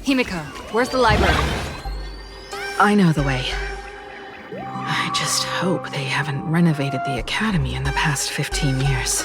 Himiko, where's the library? I know the way. I just hope they haven't renovated the academy in the past 15 years.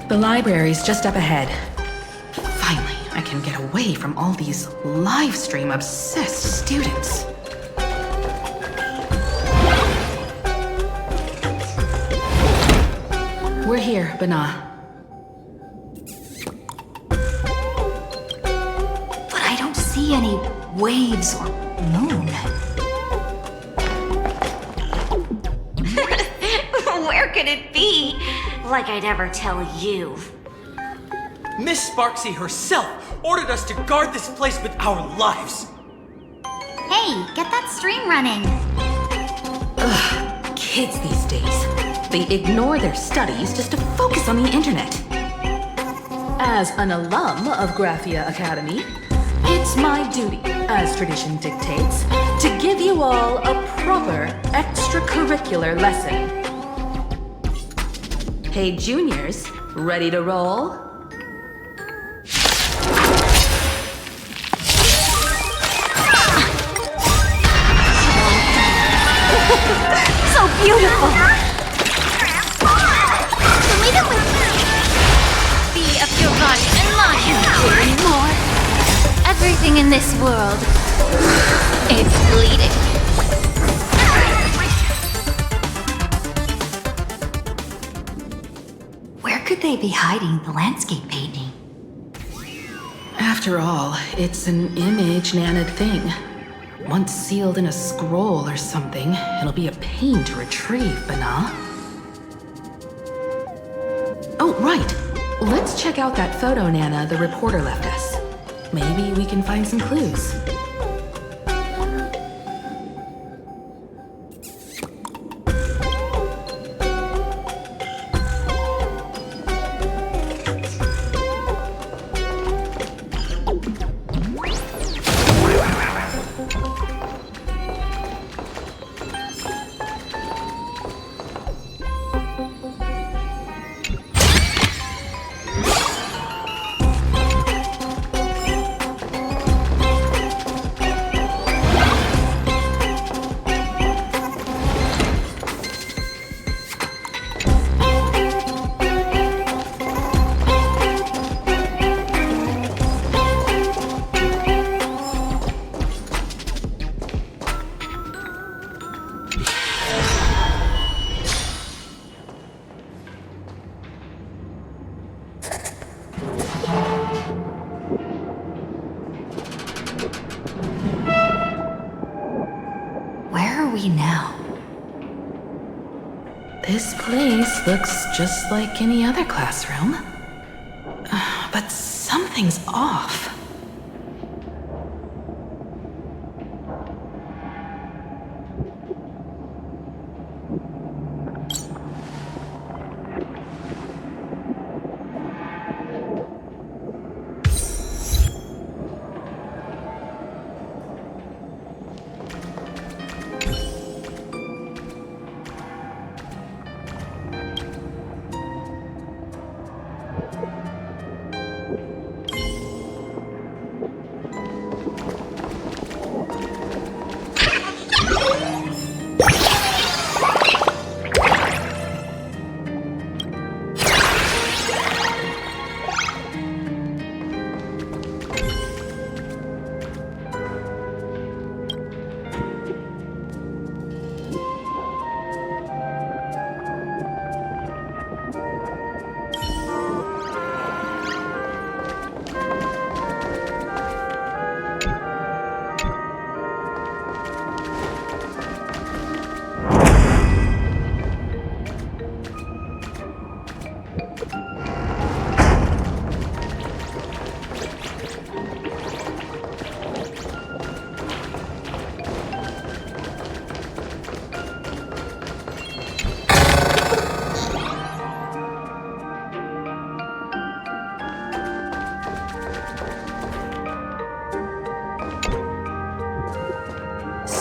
The library's just up ahead. Finally, I can get away from all these live stream obsessed students. We're here, Bana. But I don't see any waves or moon. Where could it be? Like I'd ever tell you. Miss Sparksy herself ordered us to guard this place with our lives. Hey, get that stream running. Ugh, kids these days. They ignore their studies just to focus on the internet. As an alum of Graphia Academy, it's my duty, as tradition dictates, to give you all a proper extracurricular lesson. Hey, juniors, ready to roll? So beautiful! Leave it with me! Be of your body and mind. Can't hear anymore. Everything in this world, it's bleeding. Where could they be hiding the landscape painting? After all, it's an image Nana'd thing. Once sealed in a scroll or something, it'll be a pain to retrieve, Bana. Oh, right. Let's check out that photo Nana the reporter left us. Maybe we can find some clues. Now? This place looks just like any other classroom. But something's off.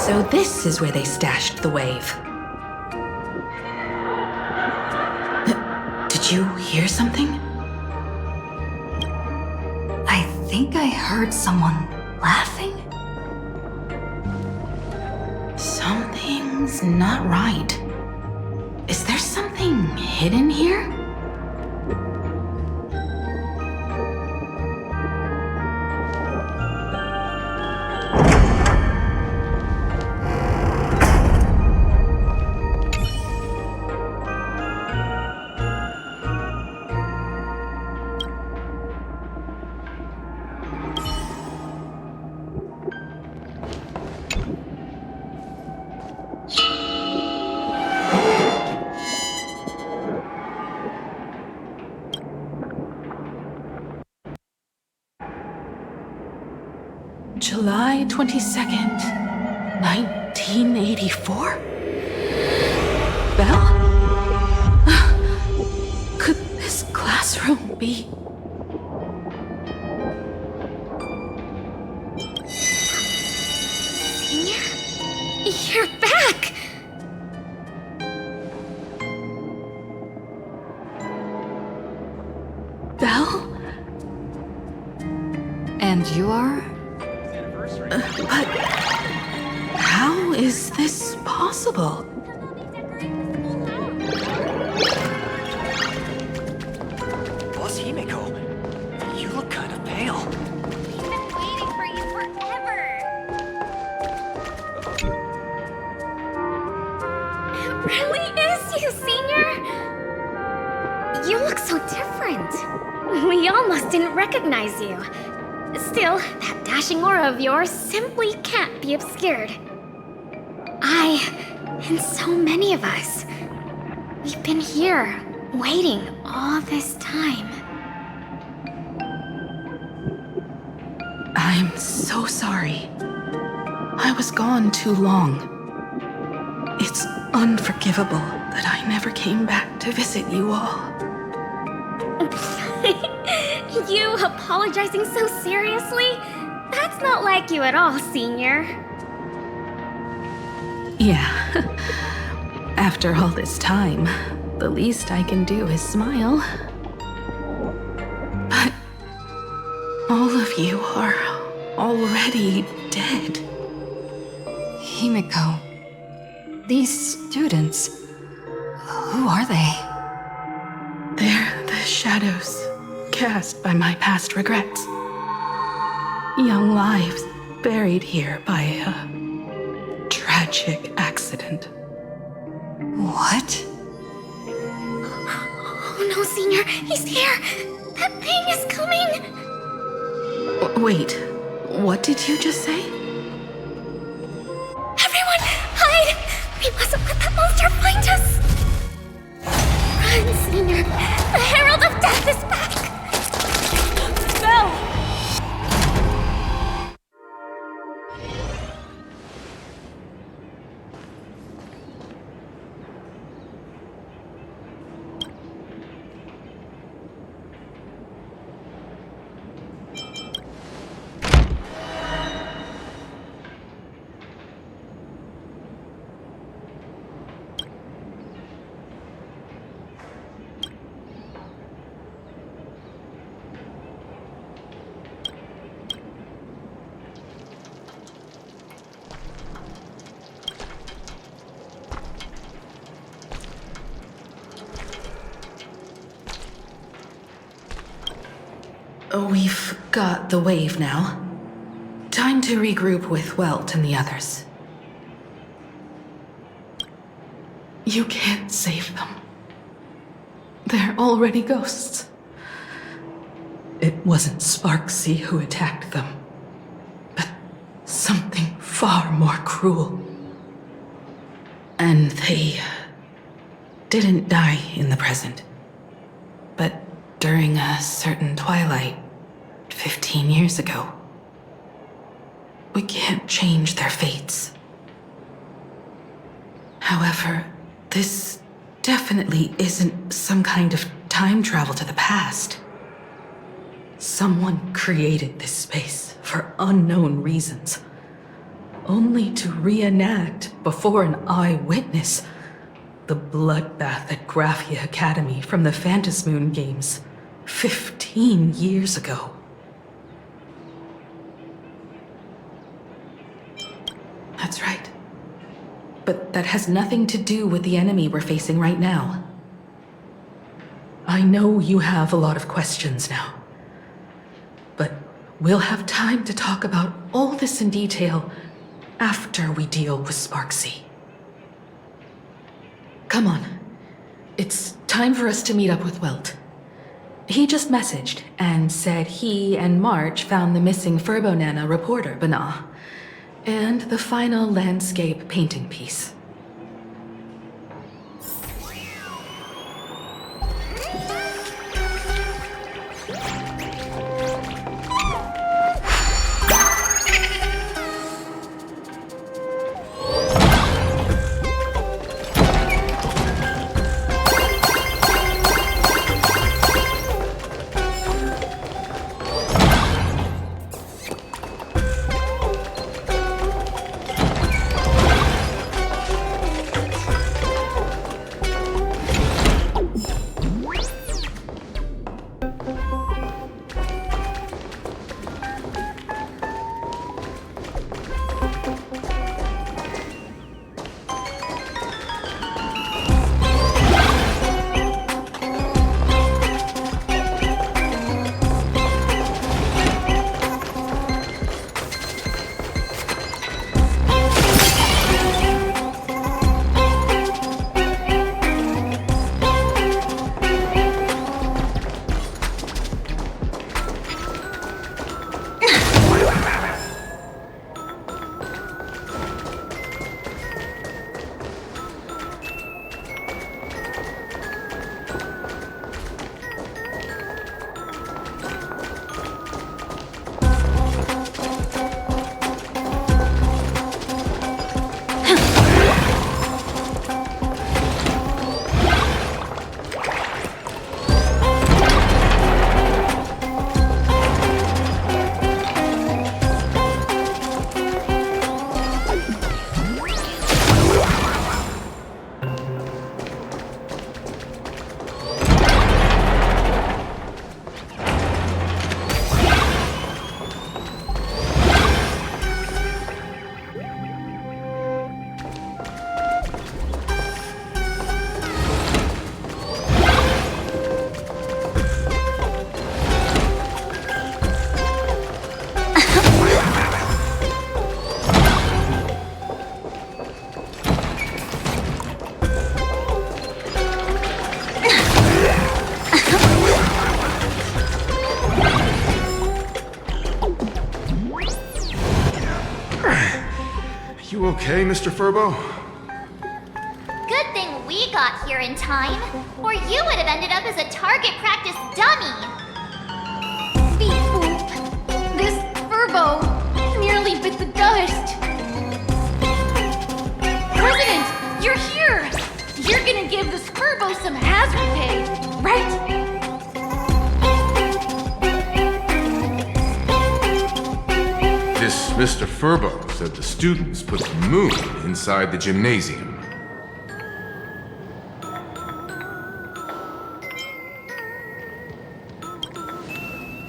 So this is where they stashed the wave. Did you hear something? I think I heard someone laughing. Something's not right. Is there something hidden here? July 22nd, 1984? Belle? Could this classroom be... You're back! Belle? And you are? But... how is this possible? Boss Himiko, you look kind of pale. We've been waiting for you forever! It really is you, Senior! You look so different. We almost didn't recognize you. Still, that dashing aura of yours simply can't be obscured. And so many of us, we've been here, waiting all this time. I'm so sorry. I was gone too long. It's unforgivable that I never came back to visit you all. You apologizing so seriously? That's not like you at all, Senior. Yeah. After all this time, the least I can do is smile. But all of you are already dead. Himiko. These students. Who are they? They're the shadows cast by my past regrets. Young lives buried here by a tragic accident. What? Oh no, Senior, he's here! That thing is coming! Wait, what did you just say? Everyone, hide! We mustn't let that monster find us! Run, Senior! The Herald of Death is back! Belle! We've got the wave now. Time to regroup with Welt and the others. You can't save them. They're already ghosts. It wasn't Sparksy who attacked them, but something far more cruel. And they didn't die in the present, but during a certain twilight 15 years ago. We can't change their fates. However, this definitely isn't some kind of time travel to the past. Someone created this space for unknown reasons, only to reenact before an eyewitness the bloodbath at Graphia Academy from the Phantasmoon games 15 years ago. That's right. But that has nothing to do with the enemy we're facing right now. I know you have a lot of questions now, but we'll have time to talk about all this in detail after we deal with Sparksy. Come on. It's time for us to meet up with Welt. He just messaged and said he and March found the missing Furbonana reporter, Bana, and the final landscape painting piece. You okay, Mr. Furbo? Good thing we got here in time, or you would have ended up as a target practice dummy. Beep boop. This Furbo nearly bit the dust. President, you're here! You're gonna give this Furbo some hazard pay, right? This Mr. Furbo said the students put the moon inside the gymnasium.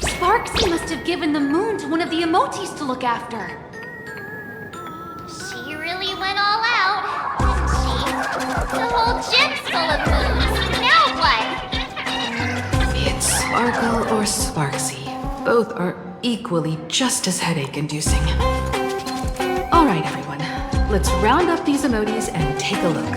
Sparksy must have given the moon to one of the emotis to look after. She really went all out, didn't she? The whole gym's full of moons. Now what? It's Sparkle or Sparksy. Both are equally just as headache-inducing. All right, everyone. Let's round up these emotis and take a look.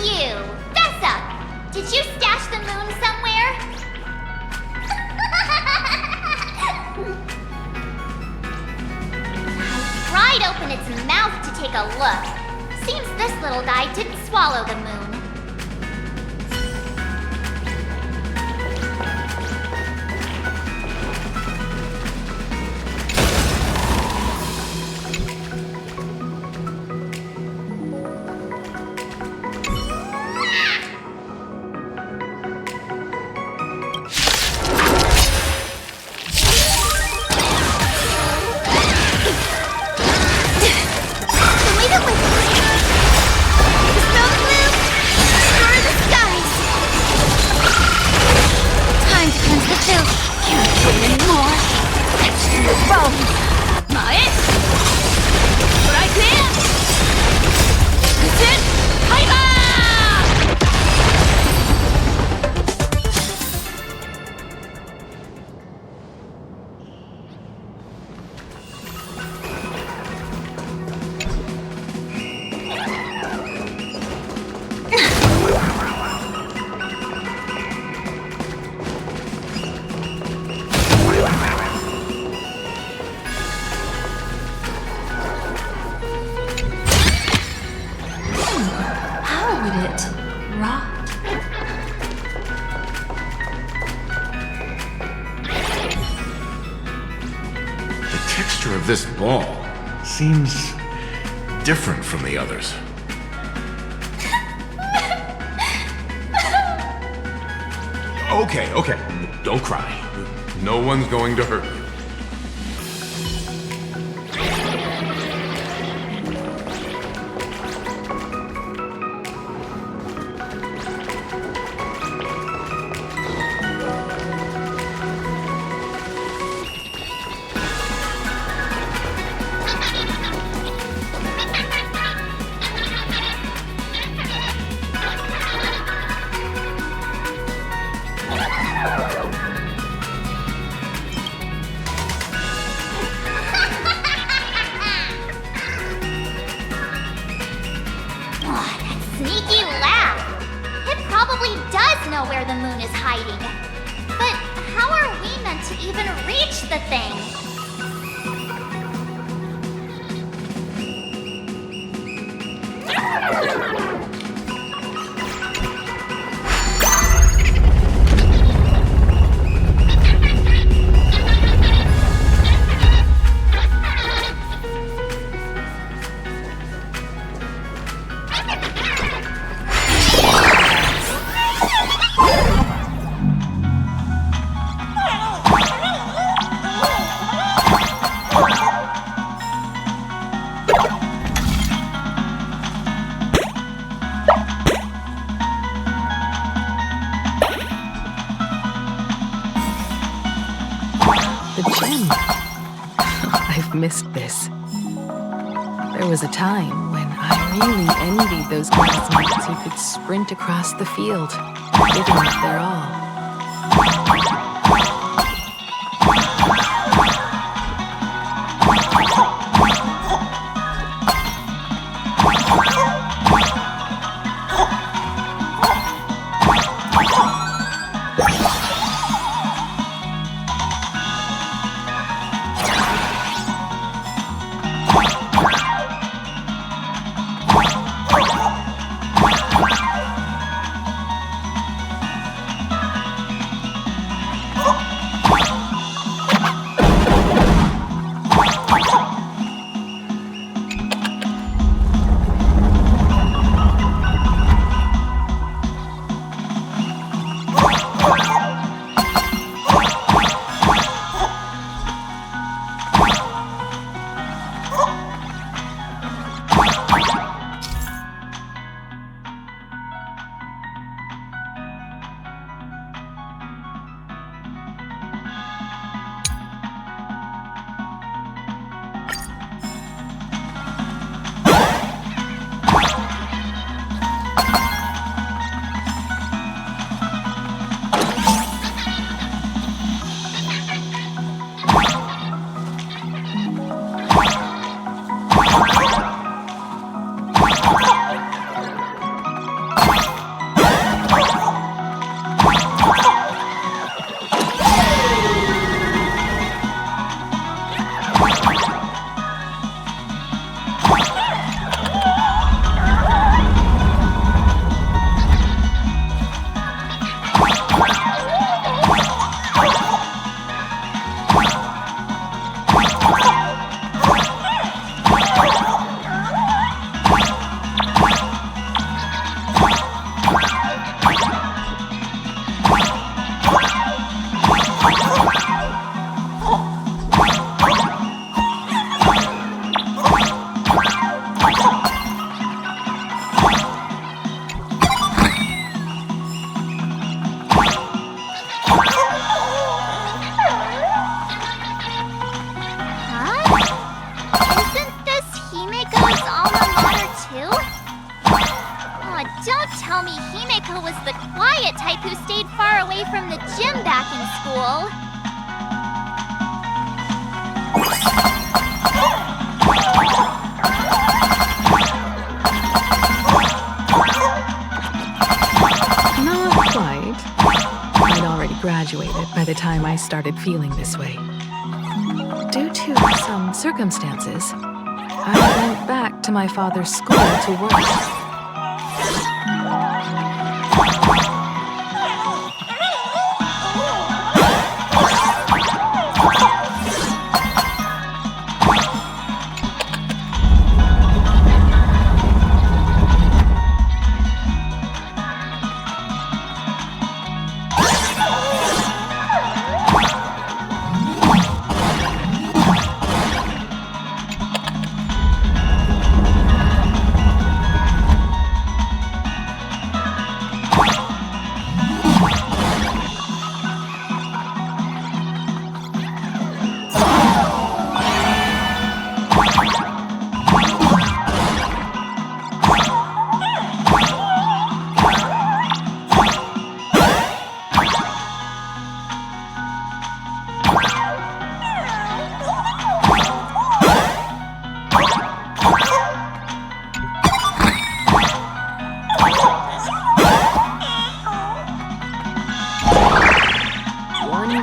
You, fess up. Did you stash the moon somewhere? Pried open its mouth to take a look. Seems this little guy didn't swallow the moon. This ball seems different from the others. Okay, don't cry. No one's going to hurt you. Sneaky laugh. It probably does know where the moon is hiding. But how are we meant to even reach the thing? The gym. I've missed this. There was a time when I really envied those classmates who could sprint across the field, giving it their all. By the time I started feeling this way. Due to some circumstances, I went back to my father's school to work.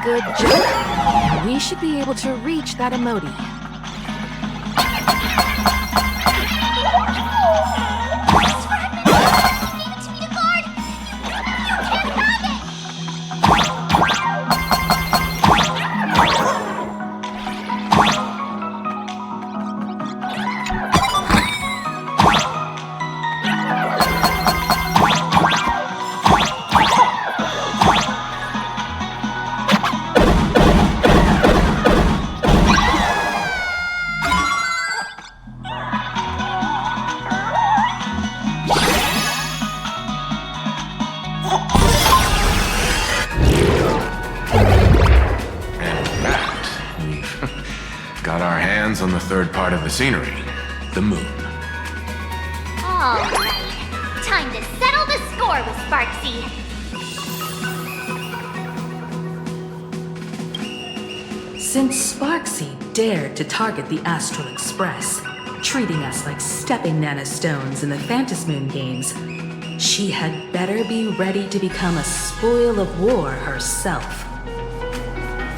Good job. We should be able to reach that emoji. Got our hands on the third part of the scenery, the moon. Alright, time to settle the score with Sparksy. Since Sparksy dared to target the Astral Express, treating us like stepping nanostones in the Phantasmoon games, she had better be ready to become a spoil of war herself.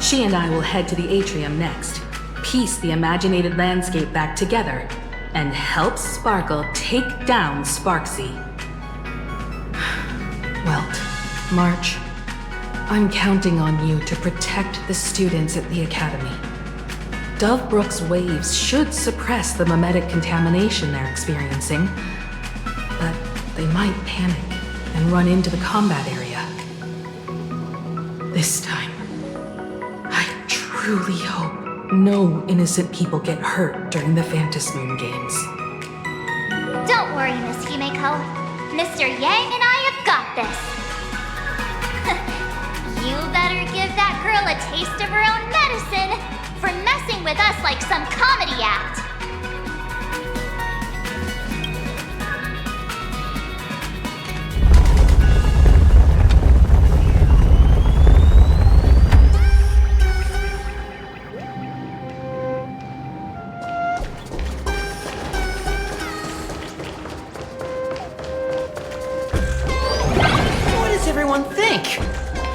She and I will head to the atrium next, piece the imaginated landscape back together, and help Sparkle take down Sparksy. Welt, March, I'm counting on you to protect the students at the Academy. Dovebrook's waves should suppress the mimetic contamination they're experiencing, but they might panic and run into the combat area. This time, I truly hope no innocent people get hurt during the Phantasmoon games. Don't worry, Miss Himeko. Mr. Yang and I have got this. You better give that girl a taste of her own medicine for messing with us like some comedy act. What does everyone think?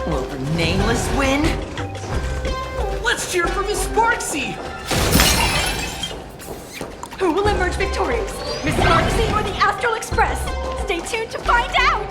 Will the Nameless win? Let's cheer for Miss Sparksy! Who will emerge victorious? Miss Sparksy or the Astral Express? Stay tuned to find out!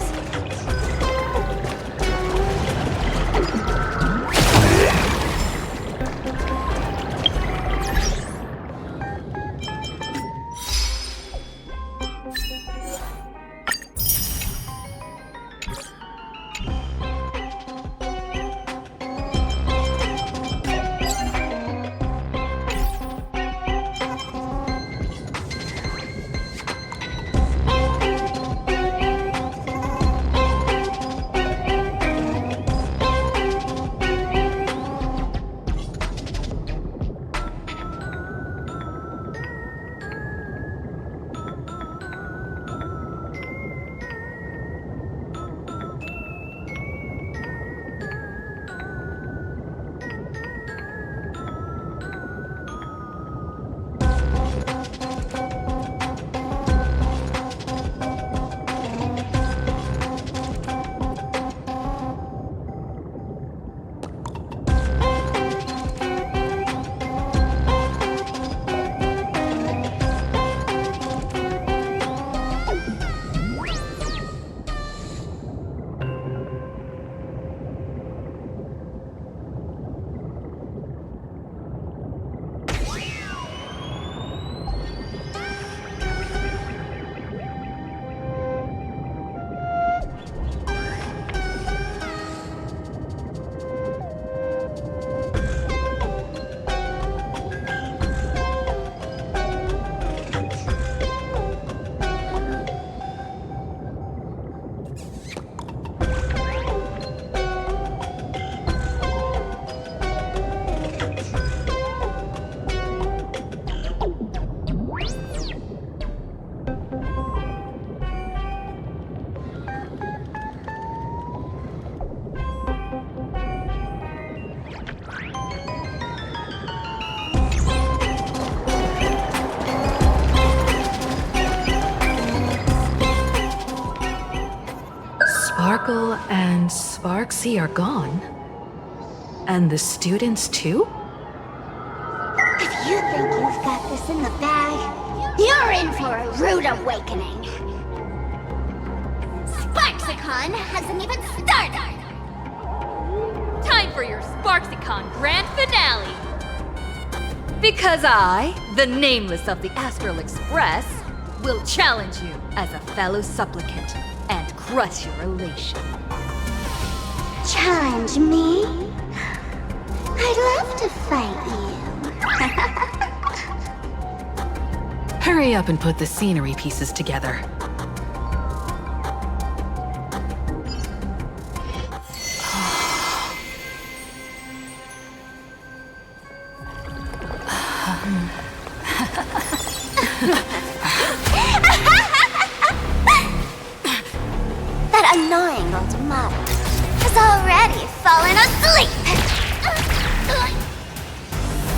Sparkle and Sparksy are gone. And the students too? If you think you've got this in the bag, you're in for a rude awakening. Sparksicon hasn't even started! Time for your Sparksicon grand finale! Because I, the Nameless of the Astral Express, will challenge you as a fellow supplicant and crush your elation. Challenge me? I'd love to fight you. Hurry up and put the scenery pieces together. fallen asleep.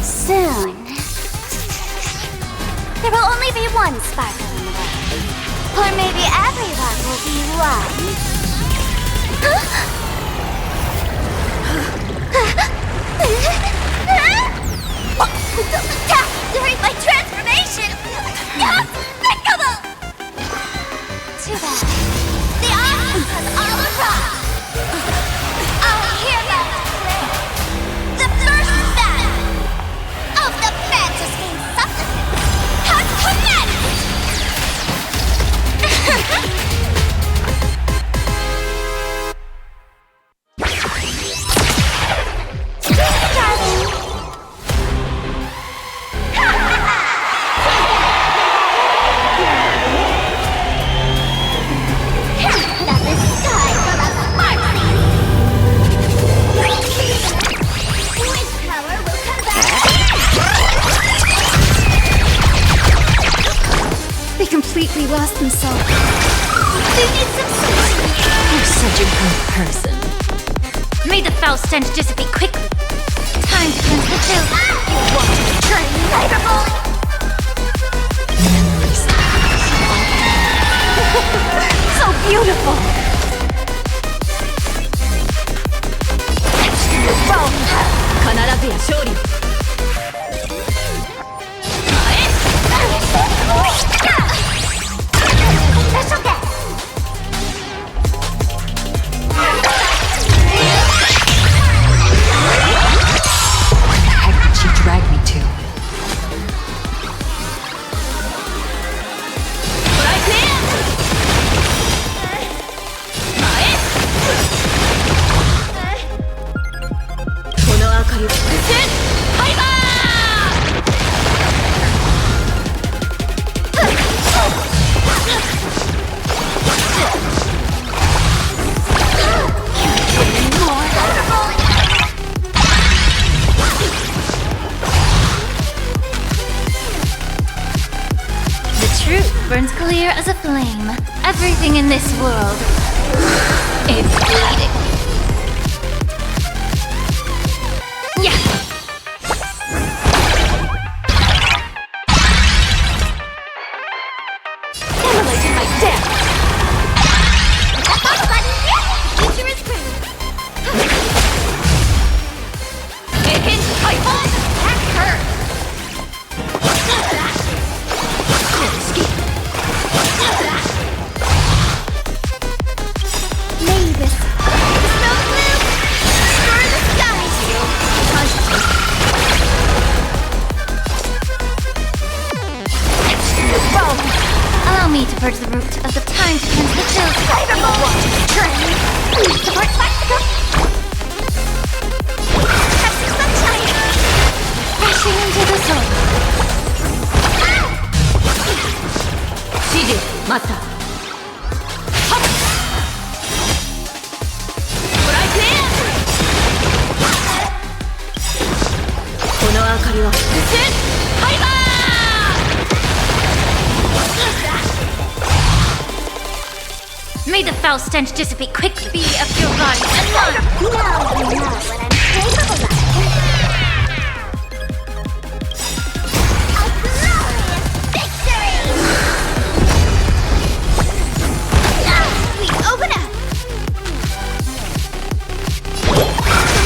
Soon. There will only be one sparkle in the world. Or maybe everyone will be one. Don't attack during my transformation! Despicable! Too bad. The audience has all arrived. I hereby declare the first battle of the Fantasy Supplement has commenced! They completely lost themselves. They need some solution. You're such a good person. May the foul stench dissipate quickly. Time to cleanse the chill. You want to turn cyberbully? Memories. So beautiful. Wrong. 必ずや勝利。Special guest! Heck did she drag me to? Burns clear as a flame. Everything in this world is bleeding. Yeah. Emulate my death. Future is green. Attack her! Mavis, snow blue, destroy the skies! Allow me to purge the root of the time to cleanse the chill. Support spectacle! Have some sunshine! Crashing into the soul. 指示待った。トライプレイヤー。この明かりはハイバー。May the foul stench dissipate quickly. Be of your body and love. Now you know what I'm capable of. A glorious victory! Now we open up!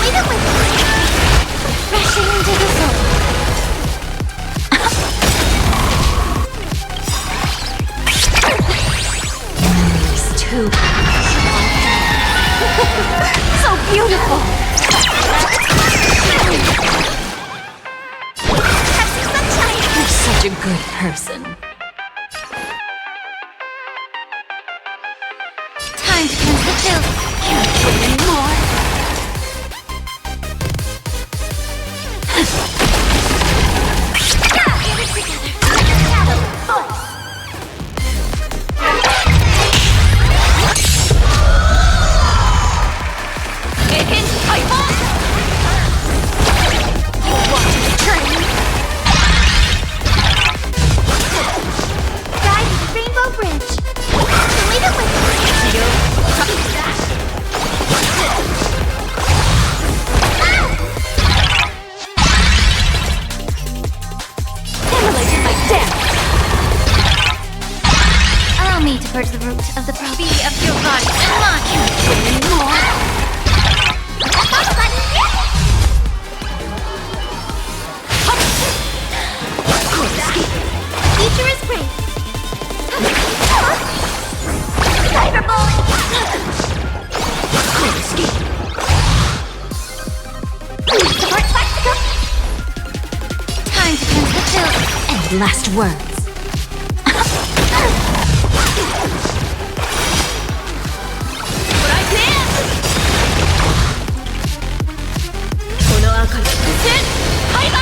Lead it with Crashing into the soul. Memories too. So beautiful. have some sunshine! You're such a good person. Time to cleanse the chill. Can't wait anymore. Get it together! Shadow voice! towards the root of the problem. Be of your body and mind. More. Future is great. Cyberball. Support spectacle. Time to cleanse the chill. And last words. But I can! この赤い伏線ハイバー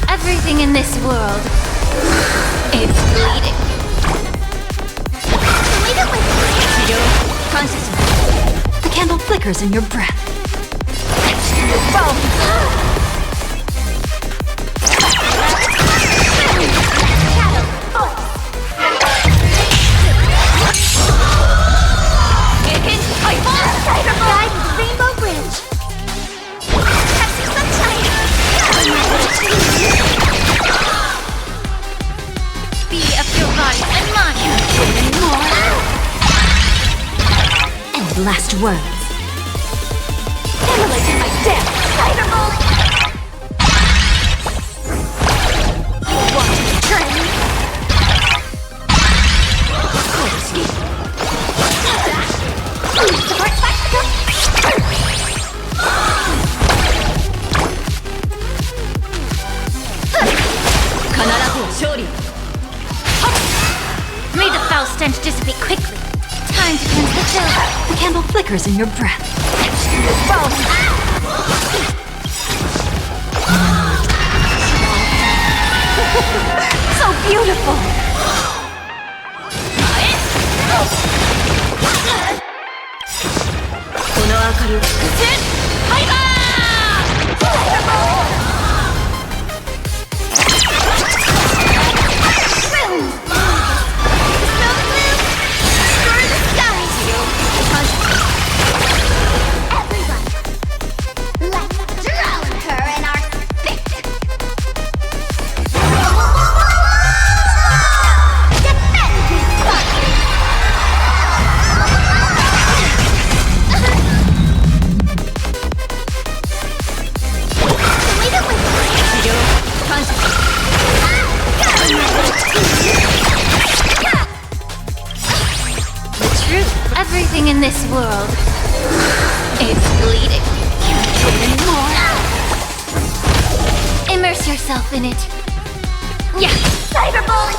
Everything in this world, it's bleeding. Leave it with me. Consciousness. The candle flickers in your breath. Guide Rainbow Bridge. Catching sunshine. Be of your body and mind. And last words. Immolating my death. Cyberball. You want to return? Support spectacle. May the foul stench dissipate quickly. Time to cleanse the chill. The candle flickers in your breath. So beautiful. Everything in this world, it's bleeding. Immerse yourself in it. Yeah. Cyberball!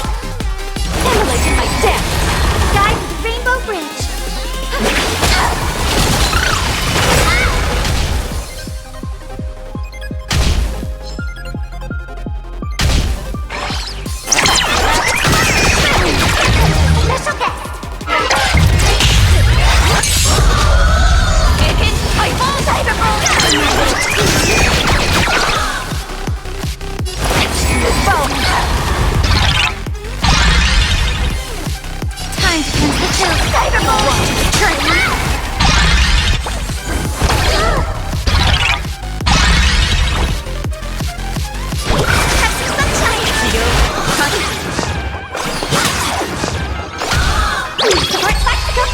Immolating my death. Guide the Rainbow Bridge. Special guest. Time to cleanse the chill. Cyberball! Return. Catching sunshine. Support spectacle.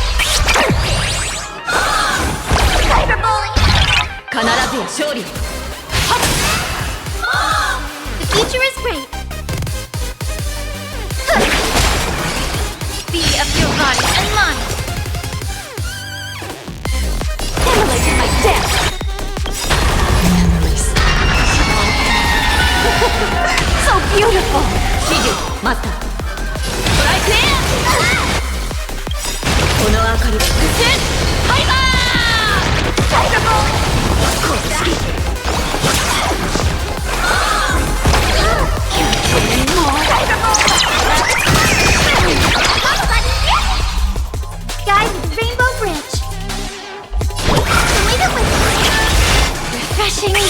Cyberbully. The future is great. Be of your body and mind. Immolating my death. Memories. So beautiful. Shiju, master. But I can! この明かり伏線ハイバー Cyberball!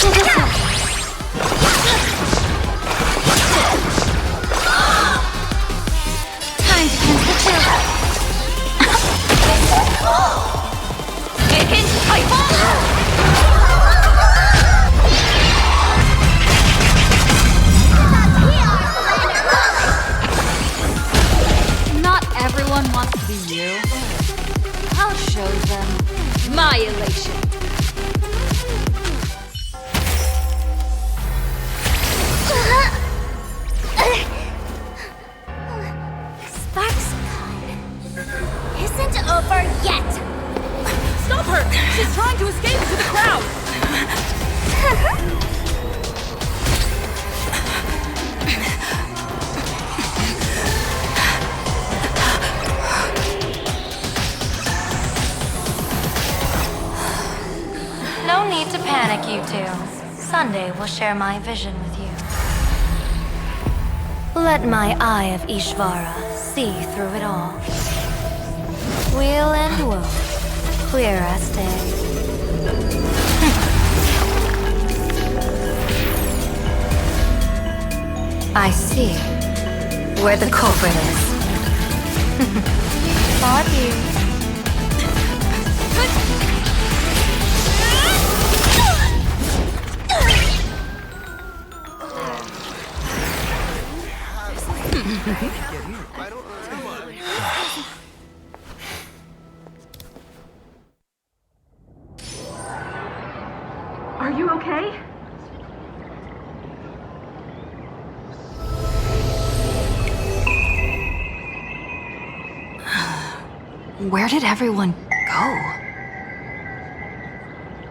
Handle this one. Time to cleanse the chill. Taken Typhon! Not everyone wants to be you. I'll show them my elation. SparksCon isn't over yet. Stop her! She's trying to escape to the crowd! No need to panic, you two. Sunday will share my vision with you. Let my eye of Ishvara see through it all. Weal and woe, clear as day. I see where the culprit is. Fought you. Are you okay? Where did everyone go?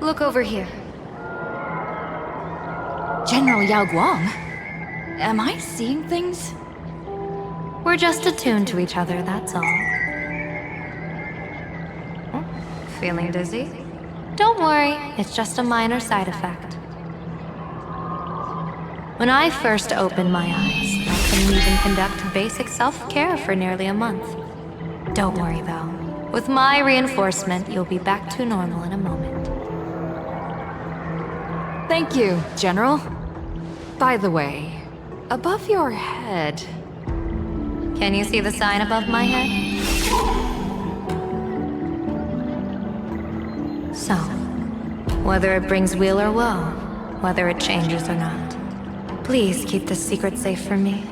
Look over here. General Yao Guang? Am I seeing things? We're just attuned to each other, that's all. Oh, feeling dizzy? Don't worry, it's just a minor side effect. When I first opened my eyes, I couldn't even conduct basic self-care for nearly a month. Don't worry though. With my reinforcement, you'll be back to normal in a moment. Thank you, General. By the way, above your head... Can you see the sign above my head? So, whether it brings weal or woe, whether it changes or not, please keep this secret safe from me.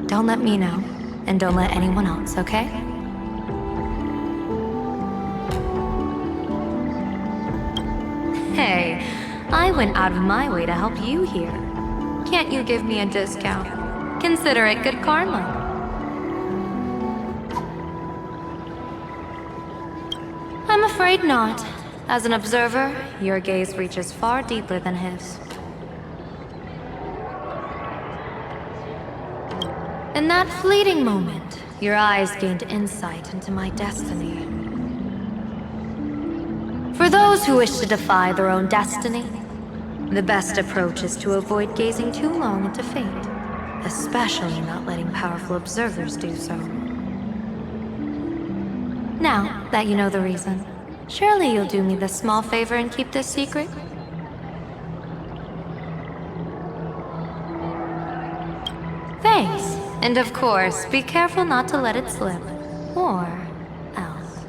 Don't let me know, and don't let anyone else, okay? Hey, I went out of my way to help you here. Can't you give me a discount? Consider it good karma. I'm afraid not. As an observer, your gaze reaches far deeper than his. In that fleeting moment, your eyes gained insight into my destiny. For those who wish to defy their own destiny, the best approach is to avoid gazing too long into fate, especially not letting powerful observers do so. Now that you know the reason, surely you'll do me this small favor and keep this secret? Thanks. And of course, be careful not to let it slip. Or else.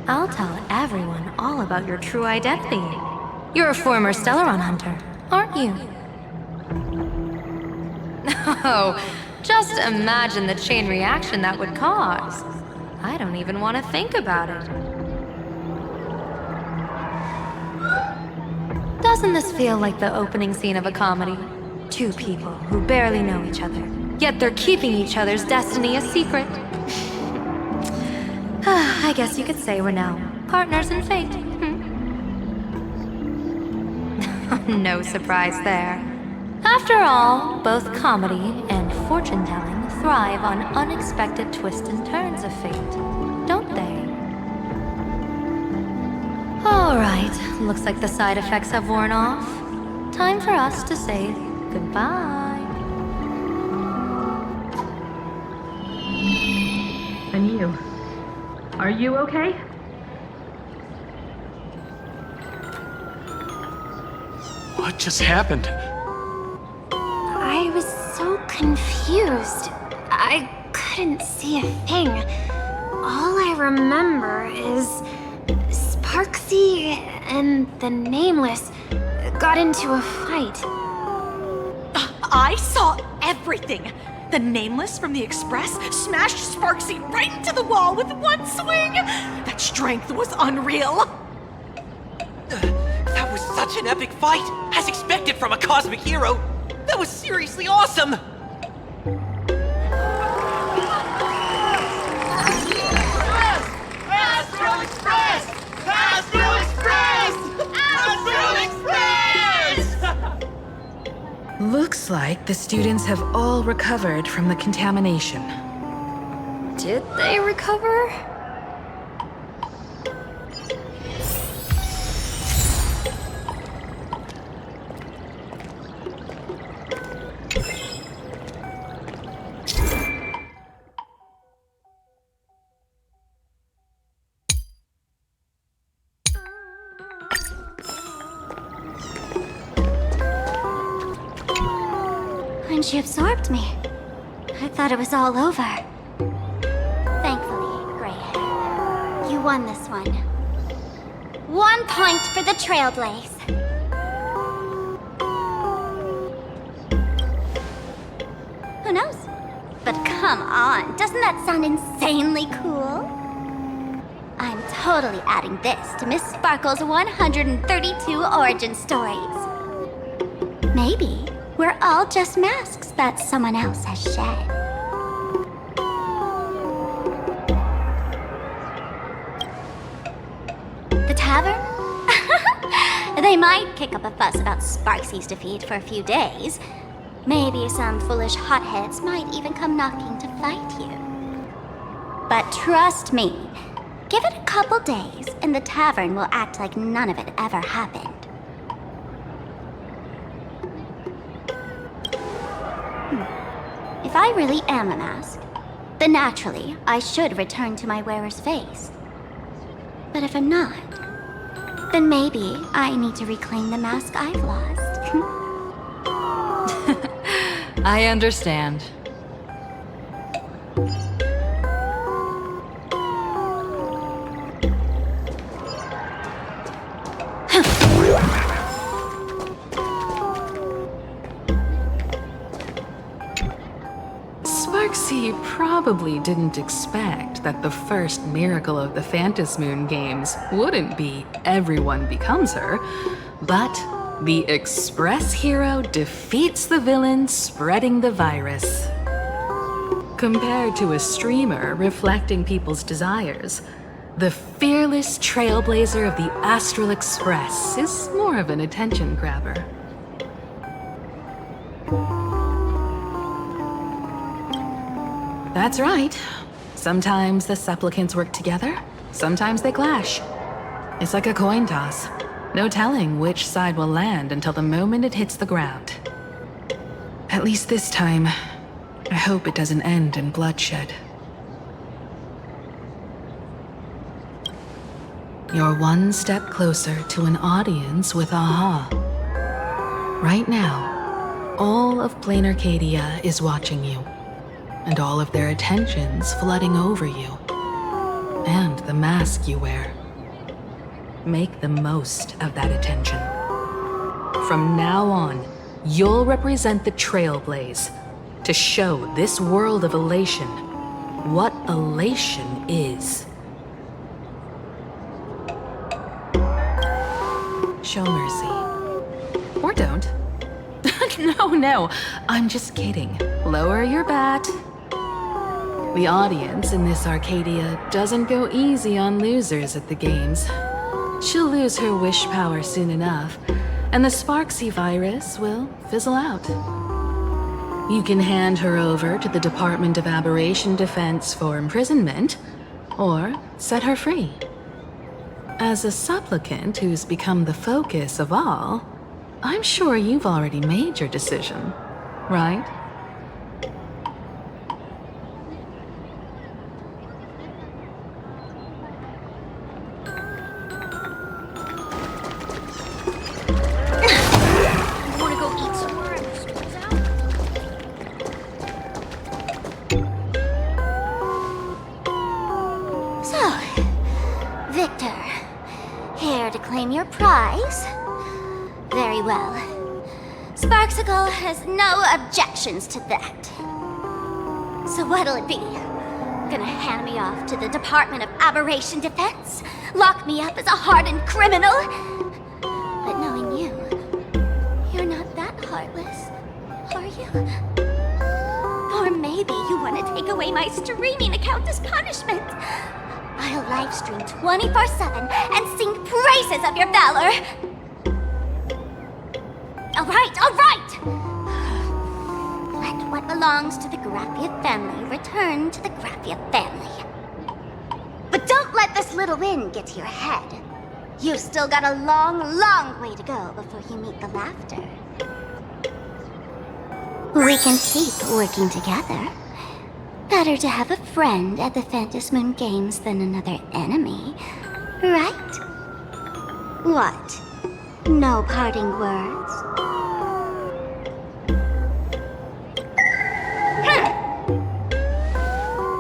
I'll tell everyone all about your true identity. You're a former Stellaron hunter, aren't you? Oh, just imagine the chain reaction that would cause. I don't even want to think about it. Doesn't this feel like the opening scene of a comedy? Two people who barely know each other, yet they're keeping each other's destiny a secret. I guess you could say we're now partners in fate. No surprise there. After all, both comedy and fortune-telling thrive on unexpected twists and turns of fate, don't they? All right, looks like the side effects have worn off. Time for us to say goodbye. And you? Are you okay? What just happened? I was so confused. I couldn't see a thing. All I remember is Sparksy and the Nameless got into a fight. I saw everything. The Nameless from the Express smashed Sparksy right into the wall with one swing. That strength was unreal. That was such an epic fight, as expected from a cosmic hero. That was seriously awesome. Astral Express! Astral Express! Astral Express! Looks like the students have all recovered from the contamination. Did they recover? When she absorbed me, I thought it was all over. Thankfully, Greyhair, you won this one. 1 point for the Trailblaze. Who knows? But come on, doesn't that sound insanely cool? I'm totally adding this to Miss Sparkle's 132 origin stories. Maybe we're all just masks that someone else has shed. The tavern? They might kick up a fuss about Sparksy's defeat for a few days. Maybe some foolish hotheads might even come knocking to fight you. But trust me, give it a couple days and the tavern will act like none of it ever happened. If I really am a mask, then naturally I should return to my wearer's face. But if I'm not, then maybe I need to reclaim the mask I've lost. I understand. Sparksy probably didn't expect that the first miracle of the Phantasmoon games wouldn't be everyone becomes her, but the Express hero defeats the villain spreading the virus. Compared to a streamer reflecting people's desires, the fearless trailblazer of the Astral Express is more of an attention grabber. That's right. Sometimes the supplicants work together, sometimes they clash. It's like a coin toss. No telling which side will land until the moment it hits the ground. At least this time, I hope it doesn't end in bloodshed. You're one step closer to an audience with Aha. Right now, all of Plain Arcadia is watching you, and all of their attention's flooding over you, and the mask you wear. Make the most of that attention. From now on, you'll represent the Trailblaze to show this world of elation what elation is. Show mercy. Or don't. No, I'm just kidding. Lower your bat. The audience in this Arcadia doesn't go easy on losers at the games. She'll lose her wish power soon enough, and the Sparksy virus will fizzle out. You can hand her over to the Department of Aberration Defense for imprisonment, or set her free. As a supplicant who's become the focus of all, I'm sure you've already made your decision, right? Very well. Sparksicle has no objections to that. So what'll it be? Gonna hand me off to the Department of Aberration Defense? Lock me up as a hardened criminal? But knowing you, you're not that heartless, are you? Or maybe you want to take away my streaming account as punishment. I'll livestream 24/7 and sing praises of your valor. All right! Let what belongs to the Graphia family return to the Graphia family. But don't let this little win get to your head. You've still got a long, long way to go before you meet the laughter. We can keep working together. Better to have a friend at the Phantom Moon Games than another enemy, right? What? No parting words?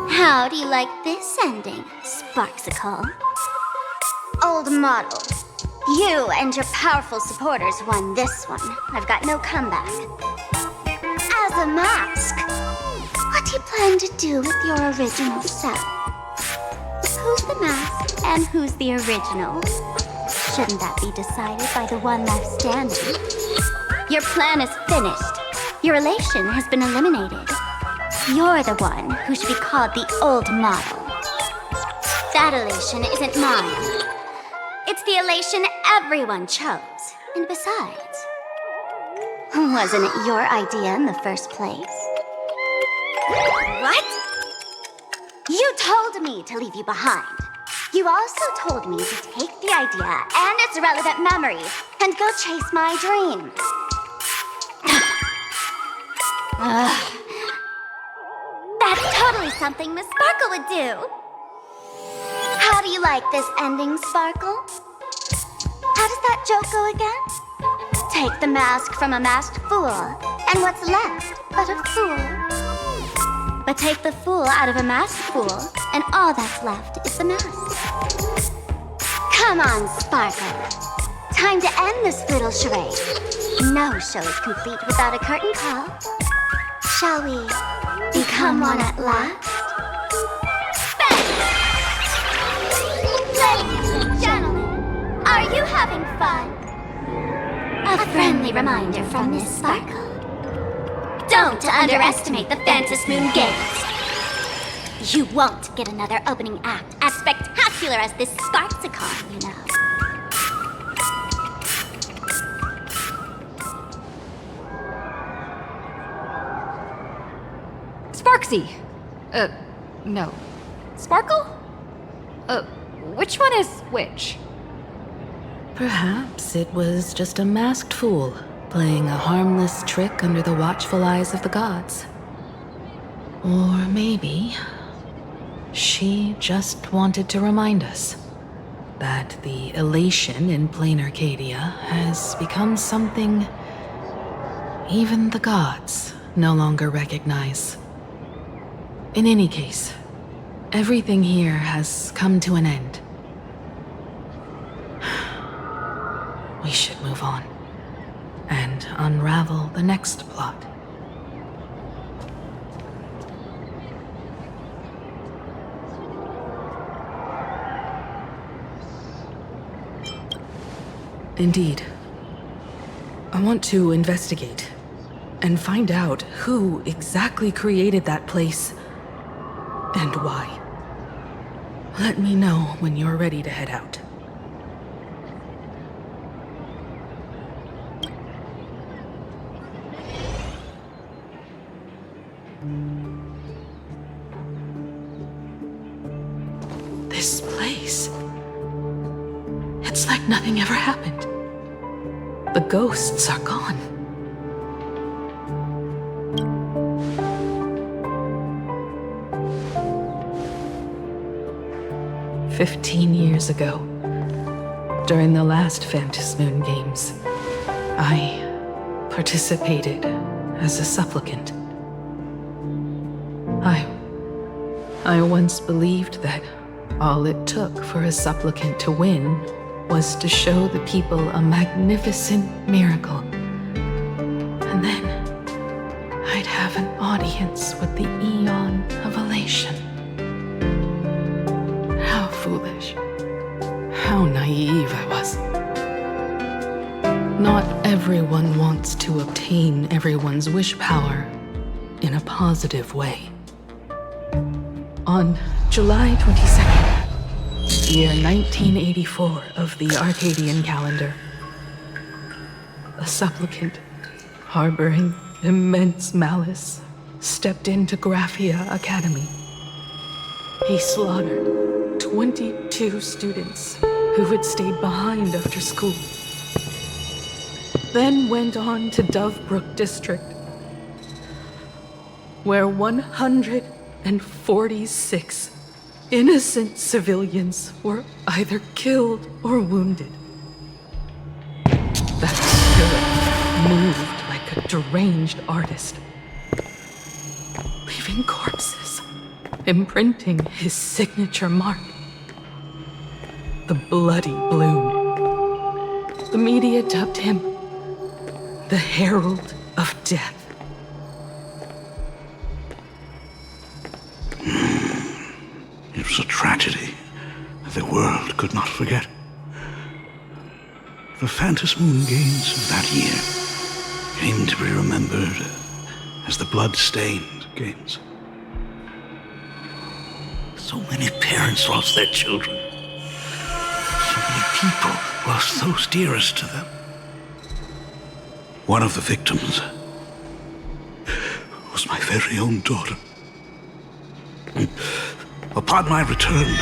How do you like this ending, Sparksicle? Old model. You and your powerful supporters won this one. I've got no comeback. As a mask, what do you plan to do with your original self? Who's the mask and who's the original? Shouldn't that be decided by the one left standing? Your plan is finished. Your elation has been eliminated. You're the one who should be called the old model. That elation isn't mine. It's the elation everyone chose. And besides, wasn't it your idea in the first place? What? You told me to leave you behind. You also told me to take the idea and its relevant memories and go chase my dream. That's totally something Miss Sparkle would do. How do you like this ending, Sparkle? How does that joke go again? Take the mask from a masked fool, and what's left but a fool? But take the fool out of a masked fool, and all that's left is the mask. Come on, Sparkle. Time to end this little charade. No show is complete without a curtain call. Shall we become one at last? Ladies and gentlemen, are you having fun? A friendly reminder from Miss Sparkle. Don't underestimate the Phantom Moon Games. You won't get another opening act as spectacular as this Sparksicle, you know. Sparksy! No. Sparkle? Which one is which? Perhaps it was just a masked fool playing a harmless trick under the watchful eyes of the gods. Or maybe she just wanted to remind us that the elation in plain Arcadia has become something even the gods no longer recognize. In any case, everything here has come to an end. We should move on and unravel the next plot. Indeed. I want to investigate and find out who exactly created that place and why. Let me know when you're ready to head out. This place. It's like nothing ever happened. The ghosts are gone. "15 years ago, during the last Phantom Moon Games, I participated as a supplicant. I once believed that all it took for a supplicant to win was to show the people a magnificent miracle. And then I'd have an audience with the eon of elation. How foolish. How naive I was. Not everyone wants to obtain everyone's wish power in a positive way. On July 22nd, year 1984 of the Arcadian calendar, a supplicant harboring immense malice stepped into Graphia Academy. He slaughtered 22 students who had stayed behind after school, then went on to Dovebrook District, where 146 innocent civilians were either killed or wounded. That spirit moved like a deranged artist, leaving corpses, imprinting his signature mark. The Bloody Bloom. The media dubbed him the Herald of Death. It was a tragedy that the world could not forget. The Fantas Moon Games of that year came to be remembered as the Blood-Stained Games. So many parents lost their children. So many people lost those dearest to them. One of the victims was my very own daughter. Upon my return,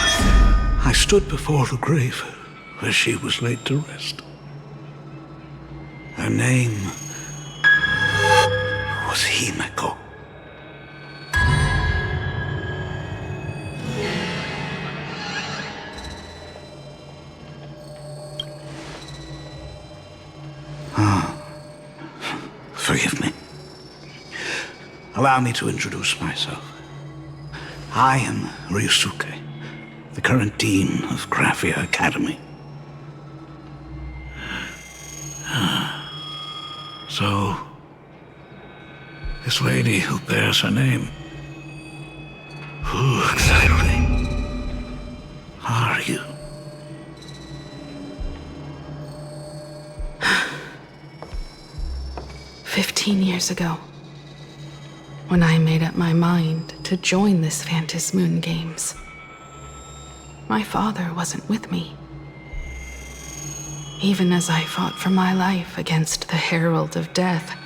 I stood before the grave where she was laid to rest. Her name was Himeko. Forgive me. Allow me to introduce myself. I am Ryusuke, the current dean of Graphia Academy. So, this lady who bears her name, who exactly are you? Years ago, when I made up my mind to join this Fantas Moon Games, my father wasn't with me. Even as I fought for my life against the Herald of Death,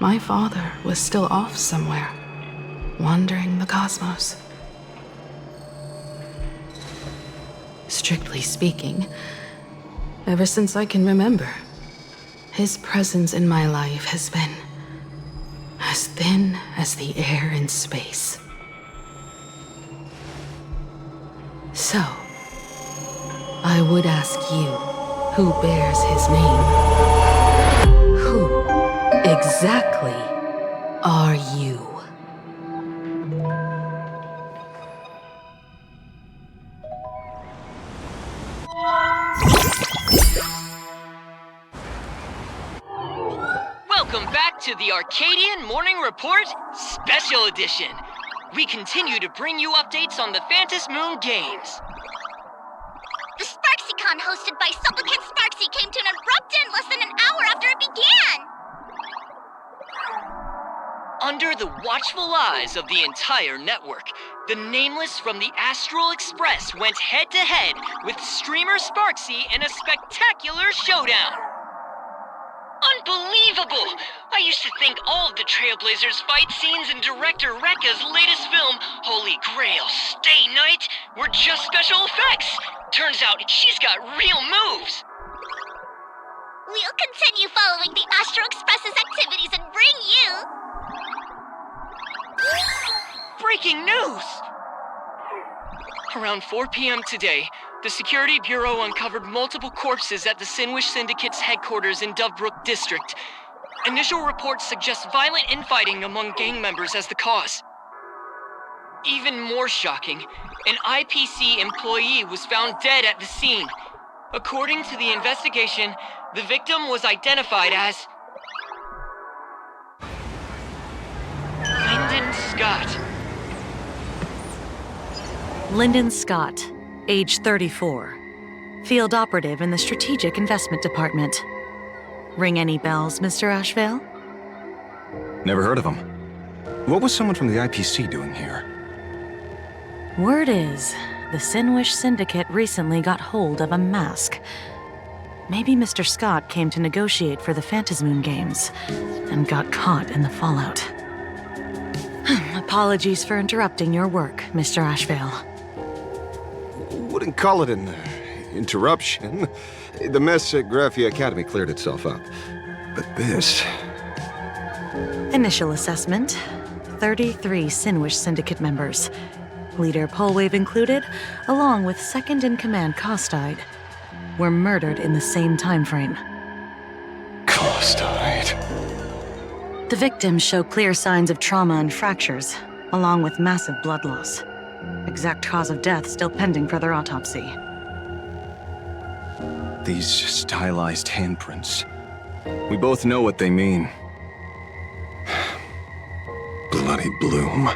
my father was still off somewhere, wandering the cosmos. Strictly speaking, ever since I can remember, his presence in my life has been as thin as the air in space. So, I would ask you, who bears his name? Who exactly are you? Welcome back to the Arcadian Morning Report Special Edition. We continue to bring you updates on the Fantas Moon Games. The SparksyCon hosted by Supplicant Sparksy came to an abrupt end less than an hour after it began! Under the watchful eyes of the entire network, the Nameless from the Astral Express went head-to-head with streamer Sparksy in a spectacular showdown. Unbelievable! I used to think all of the Trailblazers' fight scenes in director Rekka's latest film, Holy Grail Stay Night, were just special effects. Turns out she's got real moves. We'll continue following the Astro Express's activities and bring you... Breaking news! Around 4 p.m. today, the Security Bureau uncovered multiple corpses at the Sinwish Syndicate's headquarters in Dovebrook District. Initial reports suggest violent infighting among gang members as the cause. Even more shocking, an IPC employee was found dead at the scene. According to the investigation, the victim was identified as Lyndon Scott. Lyndon Scott, age 34. Field operative in the Strategic Investment Department. Ring any bells, Mr. Ashvale? Never heard of him. What was someone from the IPC doing here? Word is, the Sinwish Syndicate recently got hold of a mask. Maybe Mr. Scott came to negotiate for the Phantasmoon Games, and got caught in the fallout. Apologies for interrupting your work, Mr. Ashvale. Wouldn't call it an interruption. The mess at Graphia Academy cleared itself up. But this... Initial assessment, 33 Sinwish Syndicate members. Leader Polwave included, along with second-in-command Costide, were murdered in the same time frame. Costide. The victims show clear signs of trauma and fractures, along with massive blood loss. Exact cause of death still pending further autopsy. These stylized handprints. We both know what they mean. Bloody Bloom.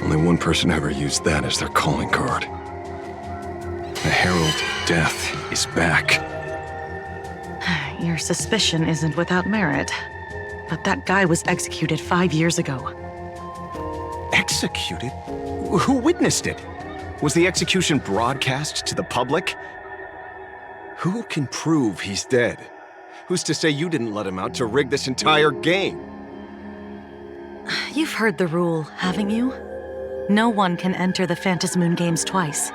Only one person ever used that as their calling card. The Herald of Death is back. Your suspicion isn't without merit, but that guy was executed 5 years ago. Executed? Who witnessed it? Was the execution broadcast to the public? Who can prove he's dead? Who's to say you didn't let him out to rig this entire game? You've heard the rule, haven't you? No one can enter the Phantasmoon Games twice.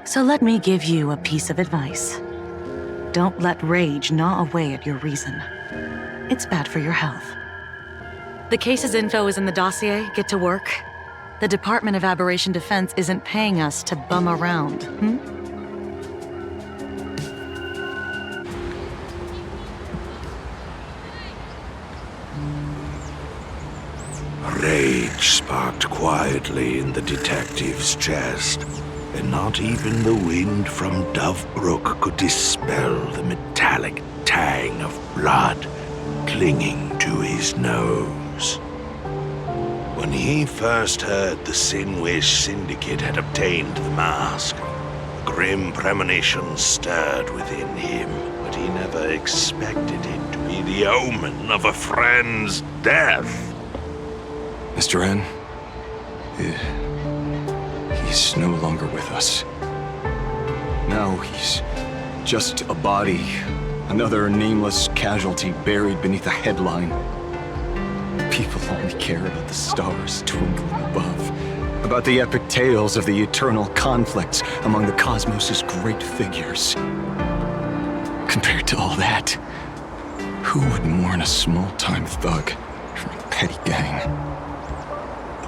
So let me give you a piece of advice. Don't let rage gnaw away at your reason. It's bad for your health. The case's info is in the dossier. Get to work. The Department of Aberration Defense isn't paying us to bum around, Rage sparked quietly in the detective's chest, and not even the wind from Dovebrook could dispel the metallic tang of blood clinging to his nose. When he first heard the Sinwish Syndicate had obtained the mask, grim premonitions stirred within him, but he never expected it to be the omen of a friend's death. Mr. N, he's no longer with us. Now he's just a body, another nameless casualty buried beneath a headline. People only care about the stars twinkling above, about the epic tales of the eternal conflicts among the cosmos's great figures. Compared to all that, who would mourn a small-time thug from a petty gang?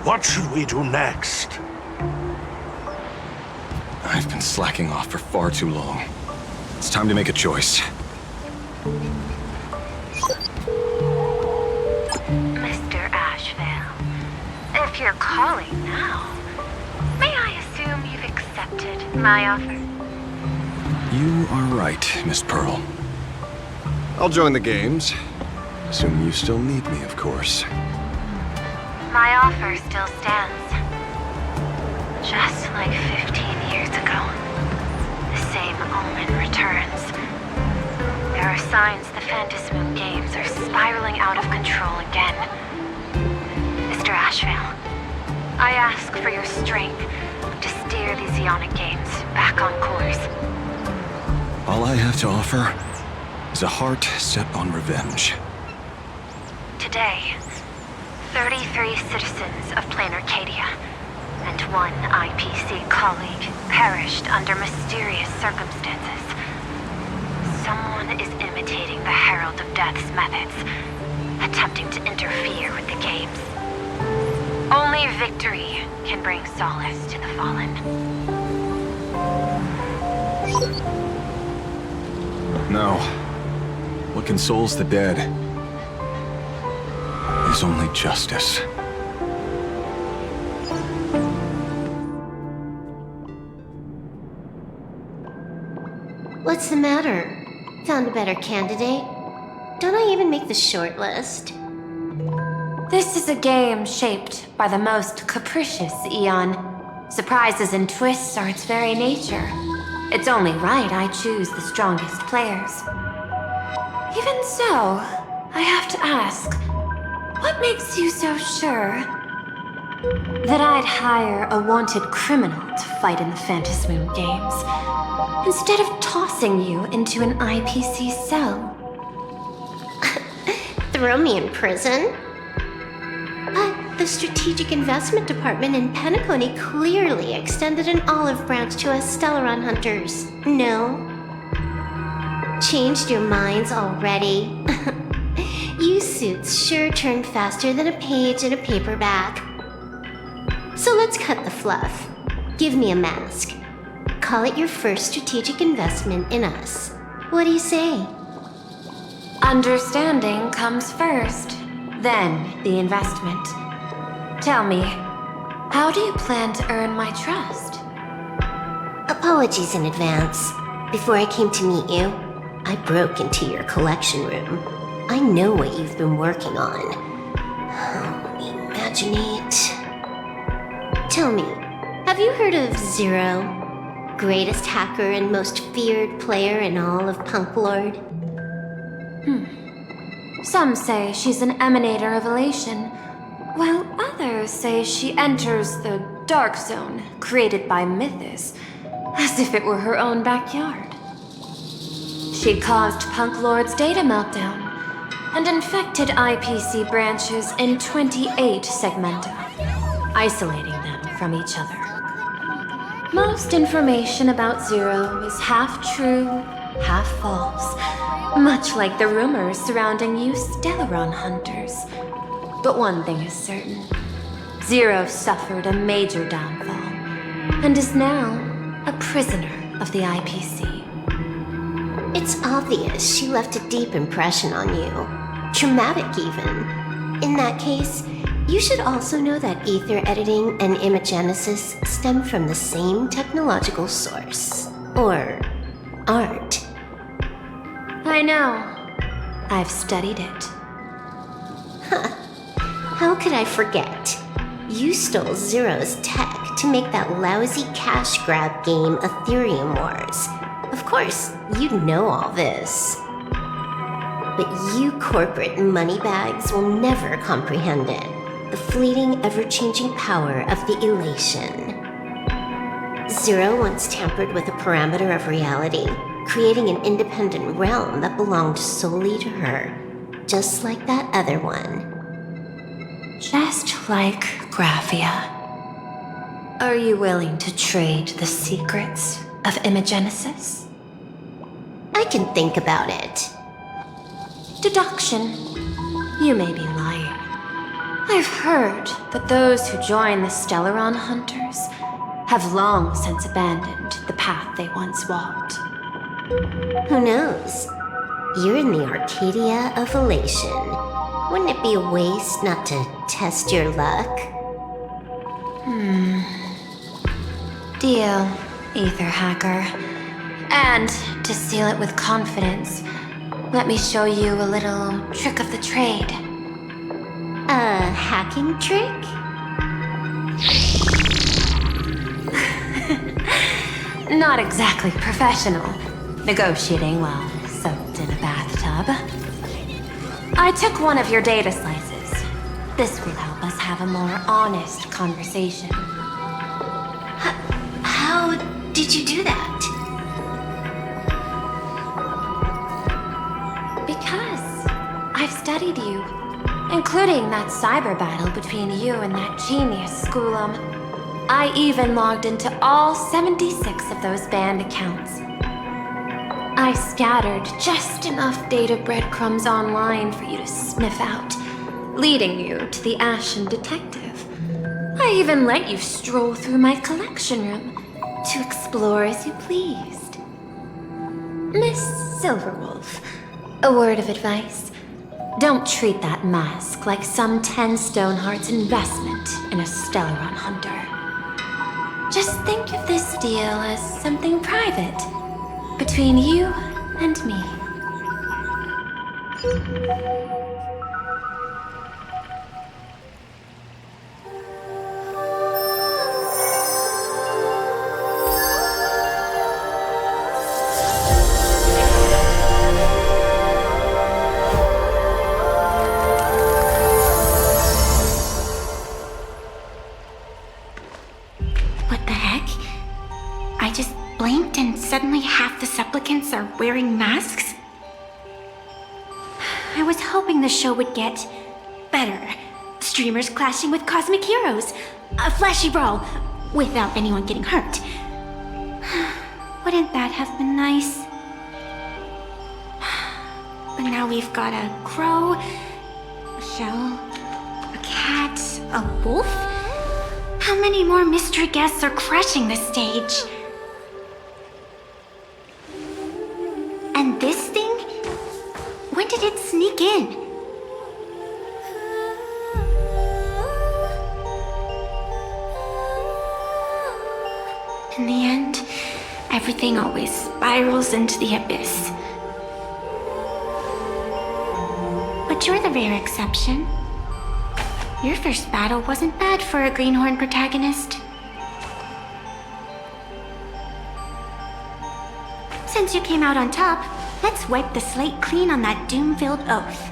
What should we do next? I've been slacking off for far too long. It's time to make a choice. Mr. Ashvale, if you're calling now, may I assume you've accepted my offer? You are right, Miss Pearl. I'll join the games. Assuming you still need me, of course. My offer still stands. Just like 15 years ago, the same omen returns. There are signs the Phantasmoon Games are spiraling out of control again. Mr. Ashvale, I ask for your strength to steer the Zeonic Games back on course. All I have to offer is a heart set on revenge. Today, 33 citizens of Plain Arcadia and one IPC colleague perished under mysterious circumstances. Someone is imitating the Herald of Death's methods, attempting to interfere with the games. Only victory can bring solace to the fallen. No. What consoles the dead is only justice. What's the matter? Found a better candidate? Don't I even make the short list? This is a game shaped by the most capricious Eon. Surprises and twists are its very nature. It's only right I choose the strongest players. Even so, I have to ask, what makes you so sure that I'd hire a wanted criminal to fight in the Phantasmoon games, instead of tossing you into an IPC cell? Throw me in prison? But the Strategic Investment Department in Penacony clearly extended an olive branch to us Stellaron hunters. No? Changed your minds already? You suits sure turn faster than a page in a paperback. So let's cut the fluff. Give me a mask. Call it your first strategic investment in us. What do you say? Understanding comes first, then the investment. Tell me, how do you plan to earn my trust? Apologies in advance. Before I came to meet you, I broke into your collection room. I know what you've been working on. Imaginate. Tell me, have you heard of Zero? Greatest hacker and most feared player in all of Punk Lord? Some say she's an emanator of elation, while others say she enters the dark zone created by Mythos, as if it were her own backyard. She caused Punk Lord's data meltdown and infected IPC branches in 28 segmenta, isolating them from each other. Most information about Zero is half true, half false, much like the rumors surrounding you Stellaron hunters. But one thing is certain. Zero suffered a major downfall, and is now a prisoner of the IPC. It's obvious she left a deep impression on you. Traumatic, even. In that case, you should also know that ether editing and imagenesis stem from the same technological source. Or art. I know. I've studied it. How could I forget? You stole Zero's tech to make that lousy cash grab game Ethereum Wars. Of course, you know all this. But you corporate moneybags will never comprehend it. The fleeting, ever-changing power of the elation. Zero once tampered with a parameter of reality, creating an independent realm that belonged solely to her, just like that other one. Just like Graphia. Are you willing to trade the secrets of imagenesis? I can think about it. Deduction. You may be lying. I've heard that those who join the Stellaron Hunters have long since abandoned the path they once walked. Who knows? You're in the Arcadia of Elation. Wouldn't it be a waste not to test your luck? Deal, Ether Hacker. And to seal it with confidence, let me show you a little trick of the trade. A hacking trick? Not exactly professional. Negotiating while soaked in a bathtub. I took one of your data slices. This will help us have a more honest conversation. How did you do that? Because I've studied you, including that cyber battle between you and that genius Schoolum. I even logged into all 76 of those banned accounts. I scattered just enough data breadcrumbs online for you to sniff out, leading you to the Ashen Detective. I even let you stroll through my collection room to explore as you pleased. Miss Silverwolf, a word of advice. Don't treat that mask like some 10 Stonehearts investment in a Stellaron hunter. Just think of this deal as something private. between you and me. What the heck? I just blinked and suddenly half the supplicants are wearing masks? I was hoping the show would get better. Streamers clashing with cosmic heroes. A flashy brawl without anyone getting hurt. Wouldn't that have been nice? But now we've got a crow, a shell, a cat, a wolf? How many more mystery guests are crashing the stage? And this thing? When did it sneak in? In the end, everything always spirals into the abyss. But you're the rare exception. Your first battle wasn't bad for a greenhorn protagonist. Since you came out on top, let's wipe the slate clean on that doom-filled oath.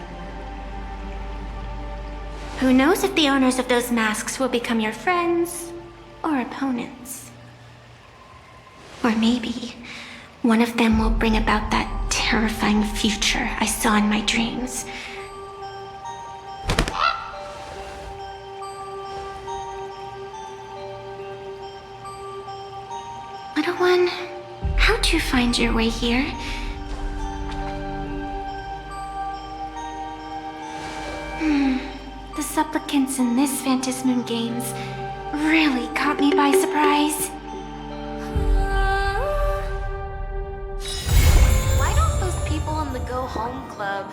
Who knows if the owners of those masks will become your friends or opponents? Or maybe one of them will bring about that terrifying future I saw in my dreams. Little one, how'd you find your way here? The supplicants in this Phantasm Games really caught me by surprise. Why don't those people in the Go Home Club?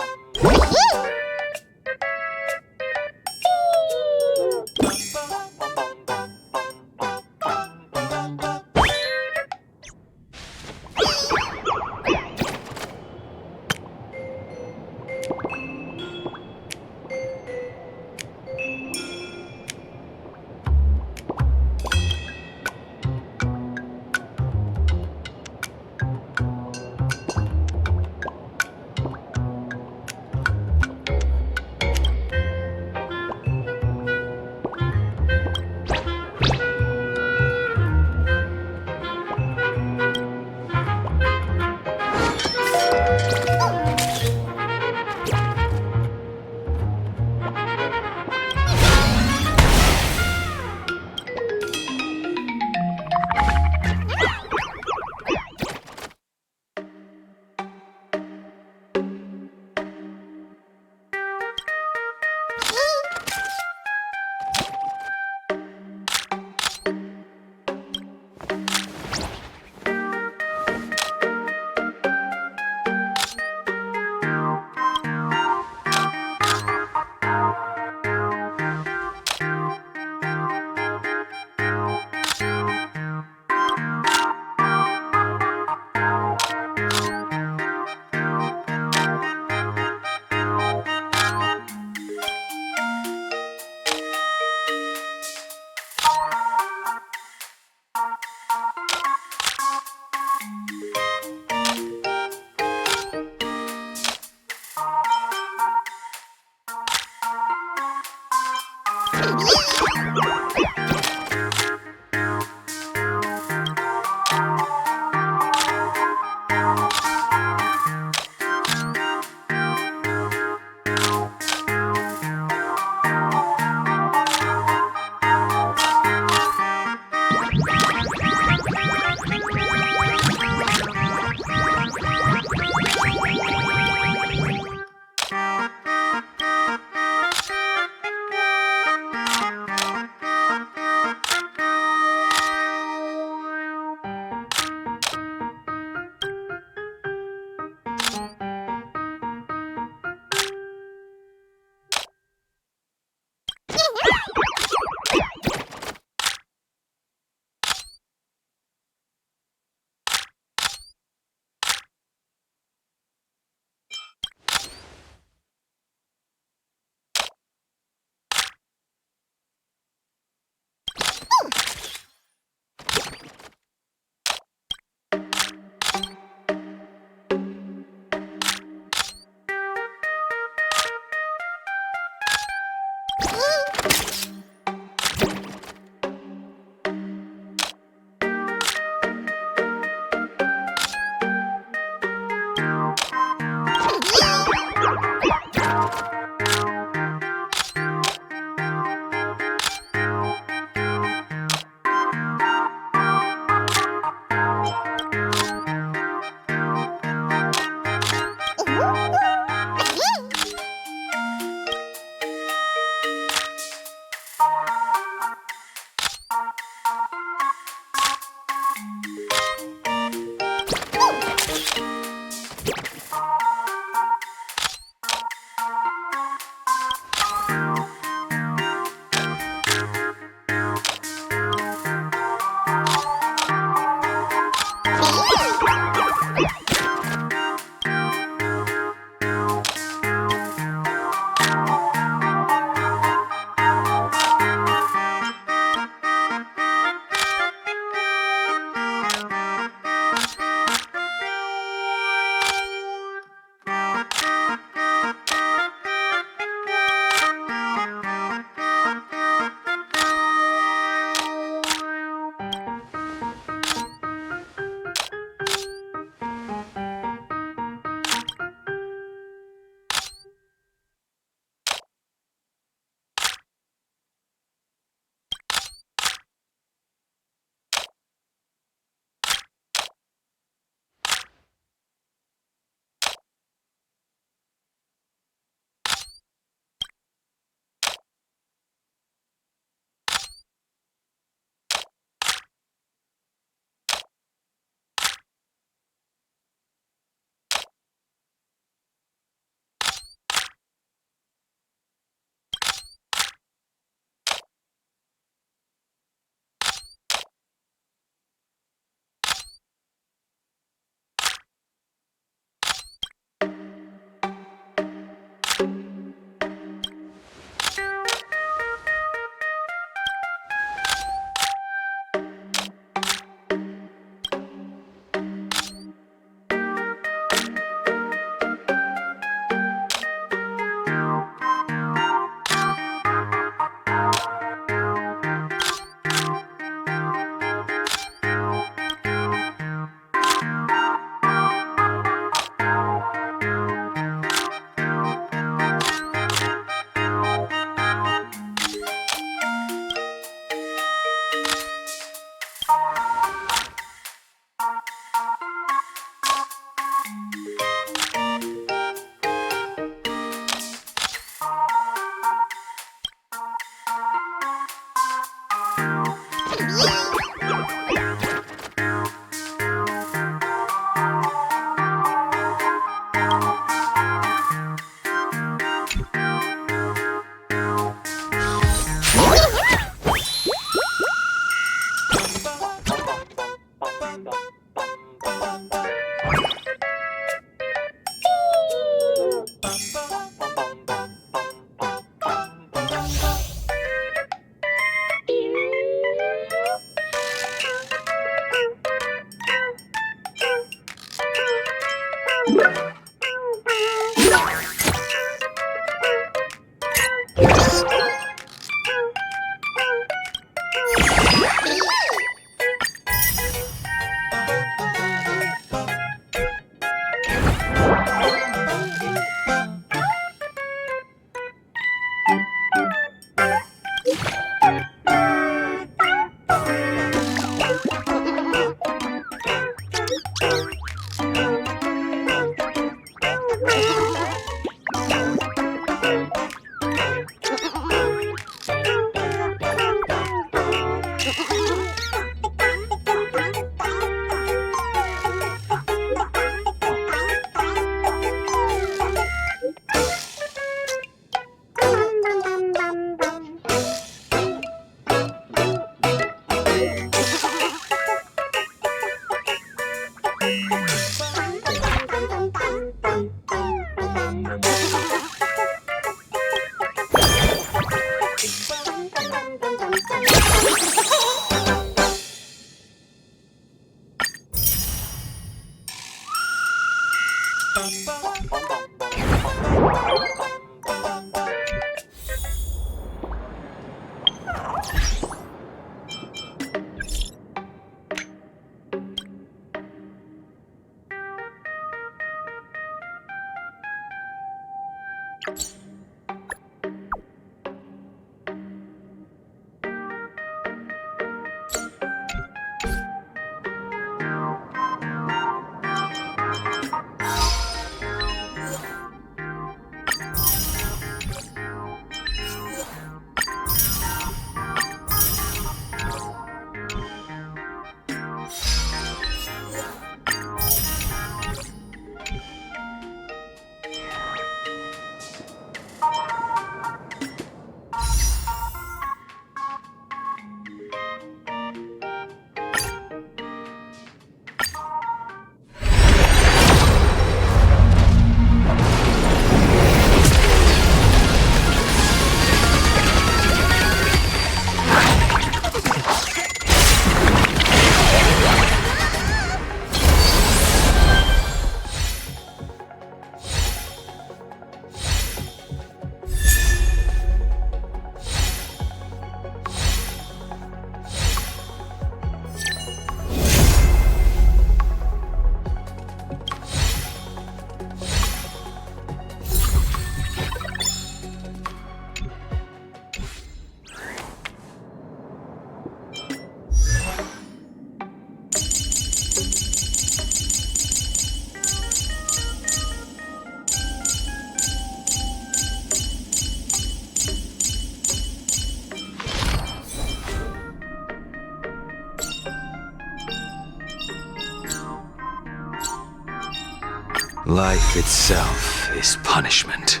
Life itself is punishment.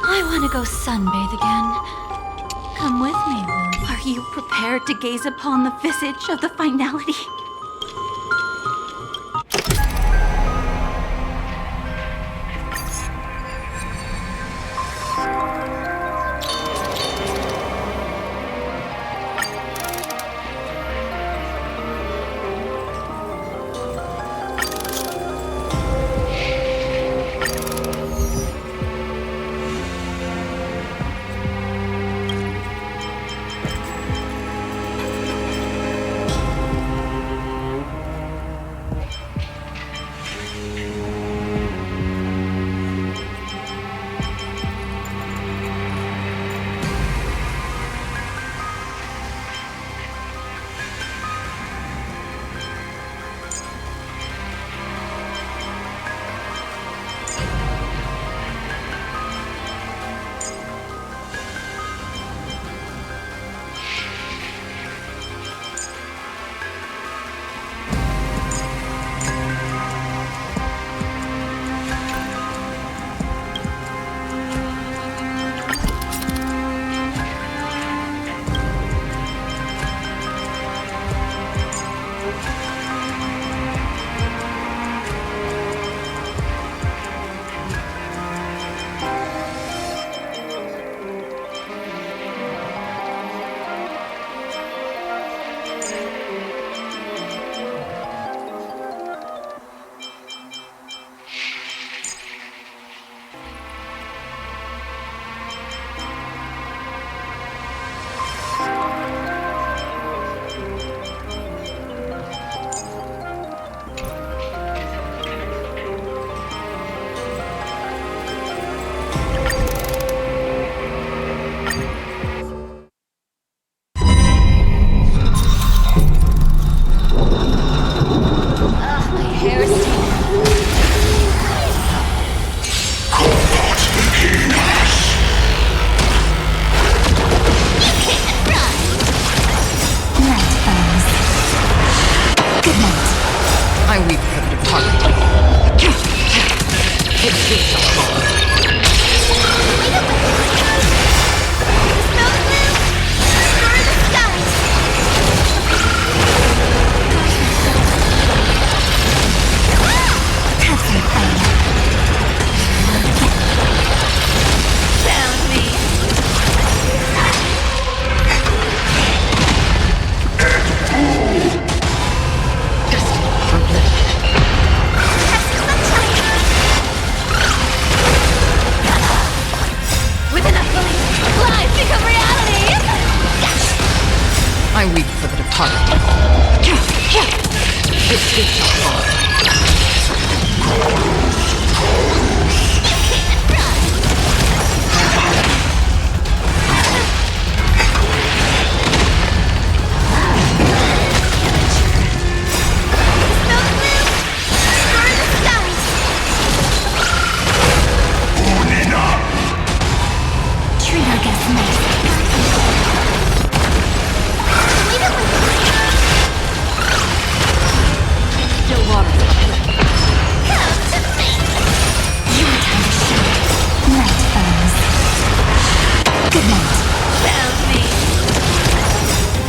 I want to go sunbathe again. Come with me, Lily. Are you prepared to gaze upon the visage of the finality?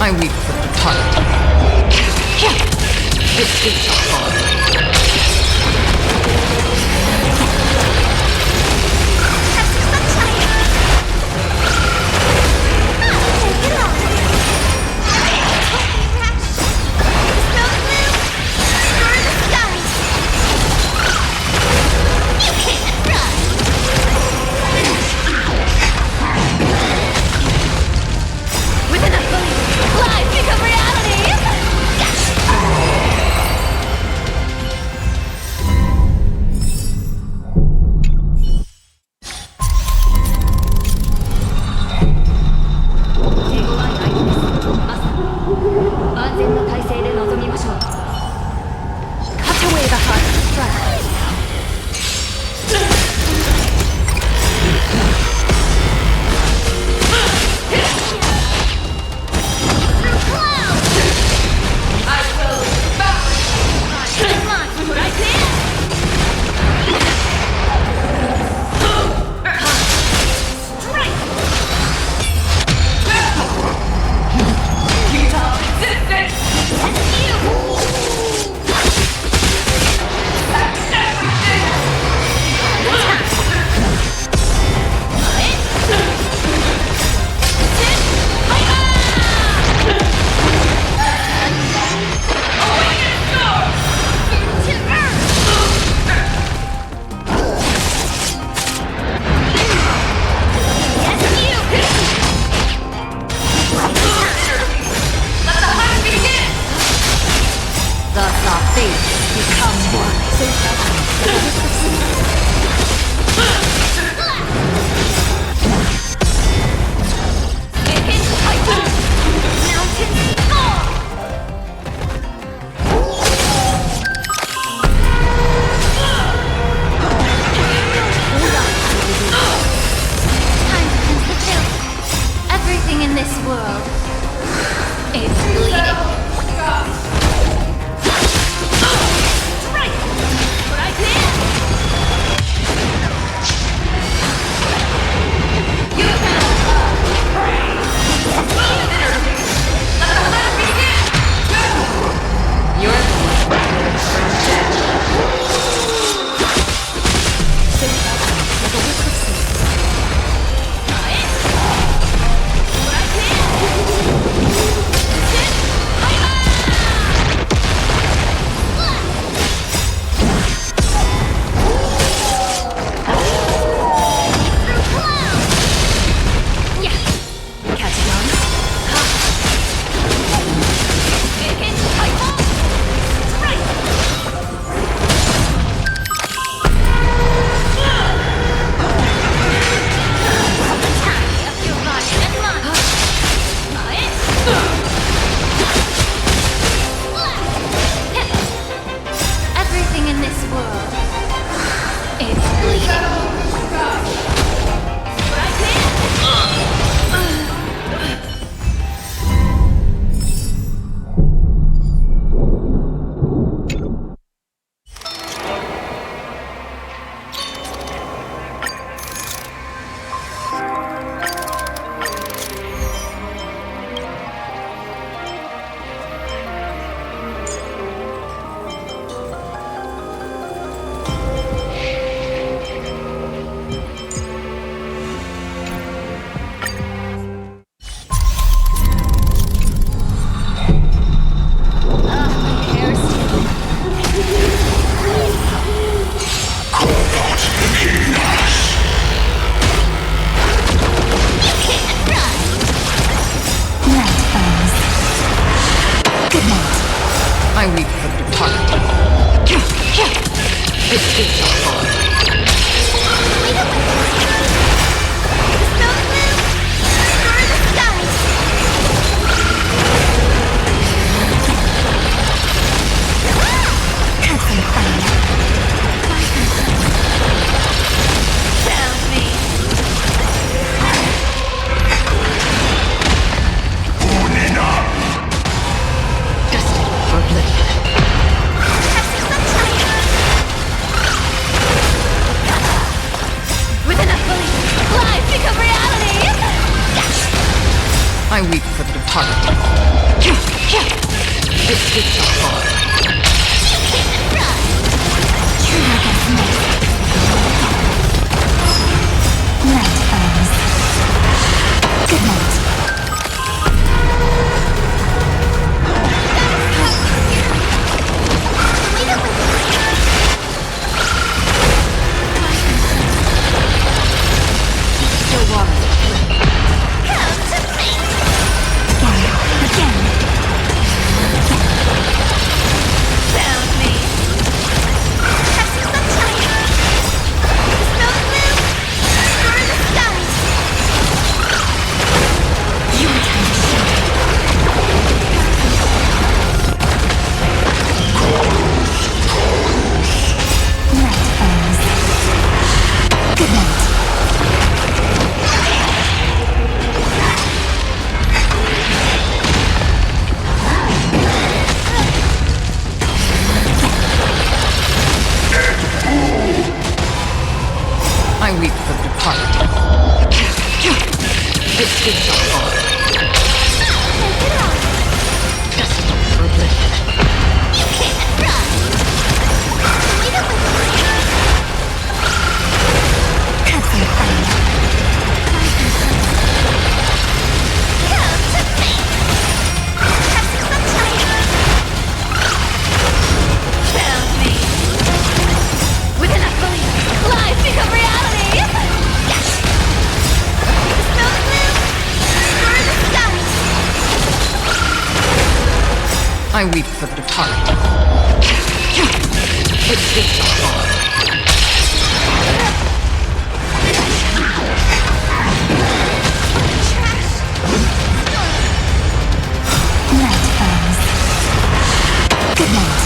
I weep for the heart. This is hard. With enough belief, lies become reality! Cut away the heart of strife. Everything in this world is bleeding. Everything in this world is bleeding. I weep for the heart. I weep for the departed. Good night. I weep for the departed. Destined for oblivion. You can't run! Have some fun. Come to me! Have some sunshine! Found me! With enough belief, life become reality! I weep for the departed. Night falls. Good night.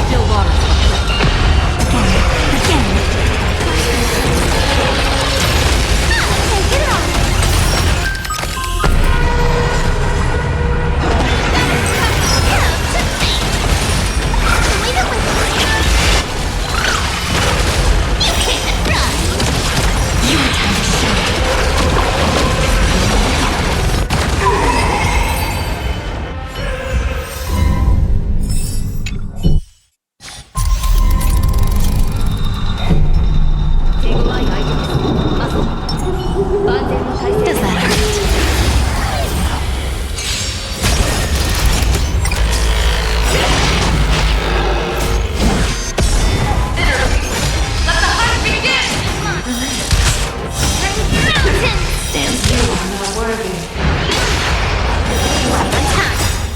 Still waters. Again. Take it on.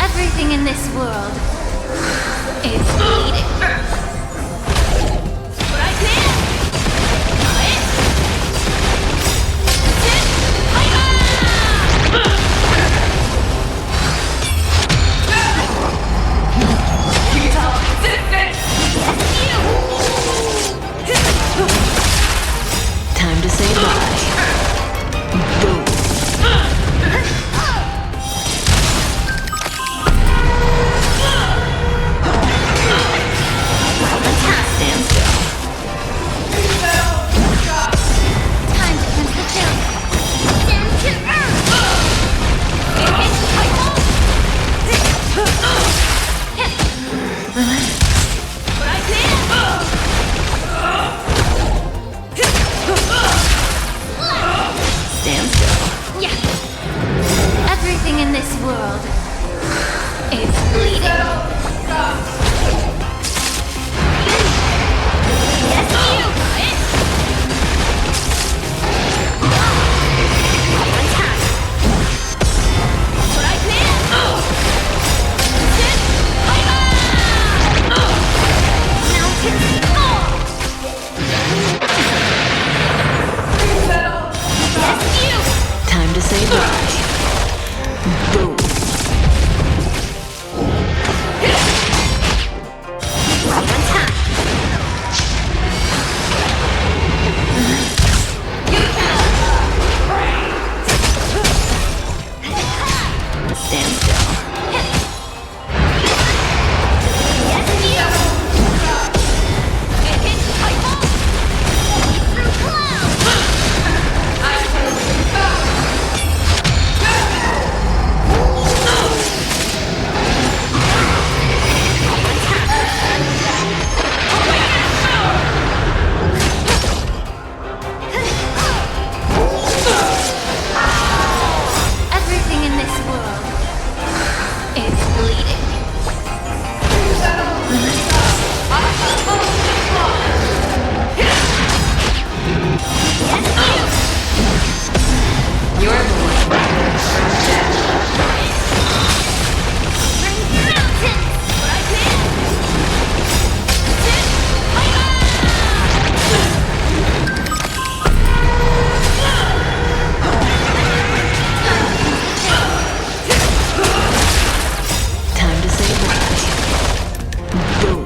Everything in this world is bleeding. Time to say bye. Boom. say bye. Boom. Stand still. Everything in this world is bleeding. You're the one. Time to say bye. Boom.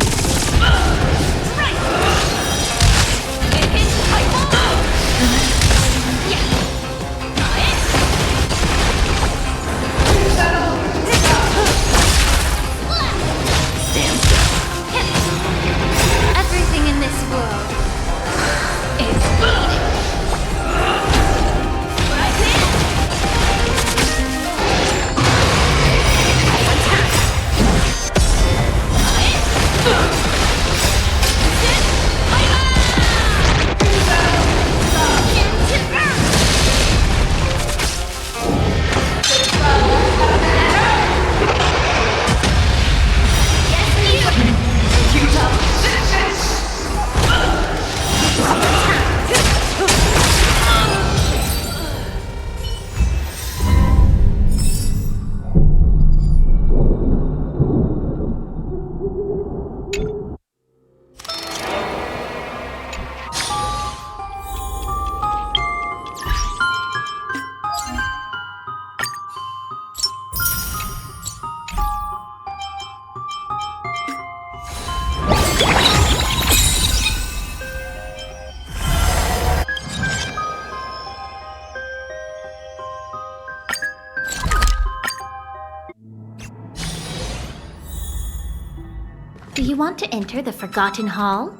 Stand still. Everything in this world is bleeding. Do you want to enter the Forgotten Hall?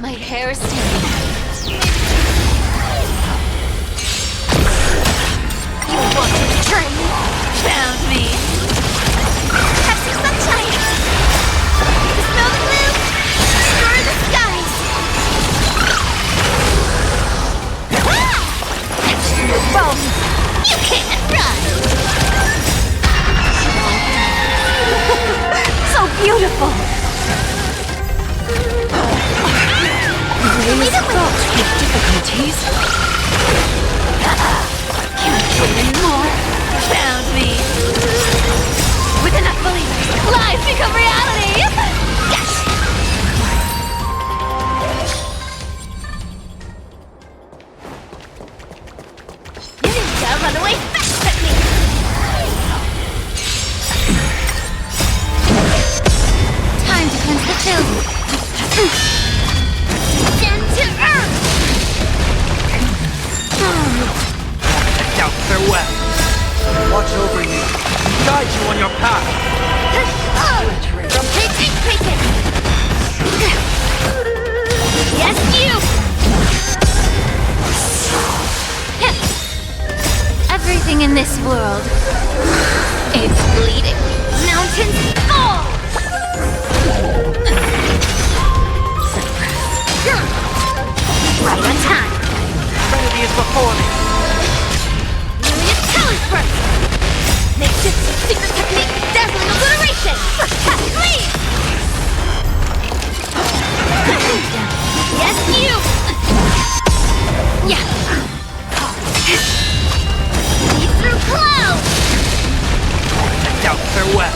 My hair is standing. You wanted to train? Found me. Pepsi Sunshine! Smell the blue! Destroy the skies! Extra bones! You can't run! So beautiful! Raise thoughts with difficulties. Can't wait anymore. Found me. With enough believers, lies become reality. on your path. Take it! Yes, you! Everything in this world, it's bleeding. Mountains fall! Right on time. Remedy is before me. Myriad talent burst! Makeshift secret technique, dazzling obliteration! Please! Yes, you! Yeah! See through clouds! I doubt farewell.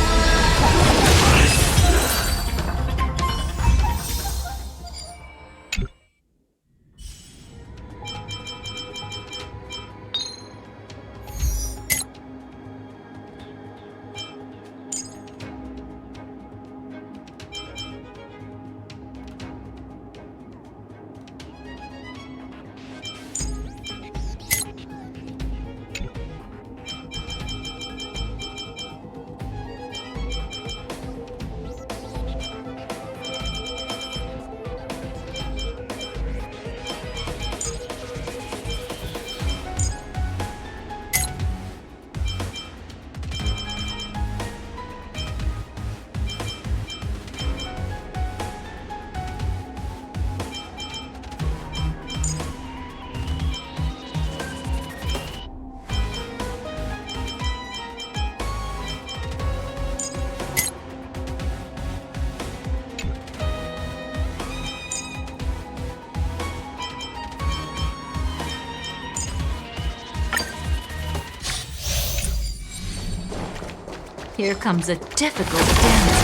Here comes a difficult dance.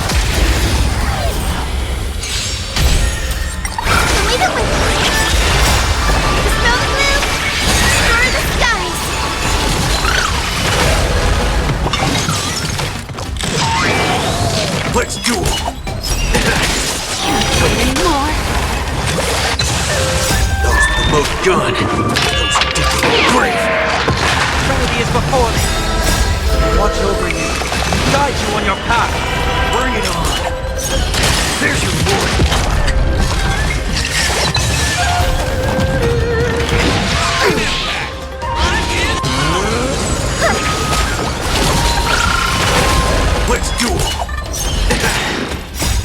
Lead it with me! Dispel the gloom! Destroy the skies! Let's do it! Can't wait anymore! Those promote gun! Those digital brave! Remedy is before me. Watch over you. Guide you on your path. Bring it on! There's your warning! Let's do it!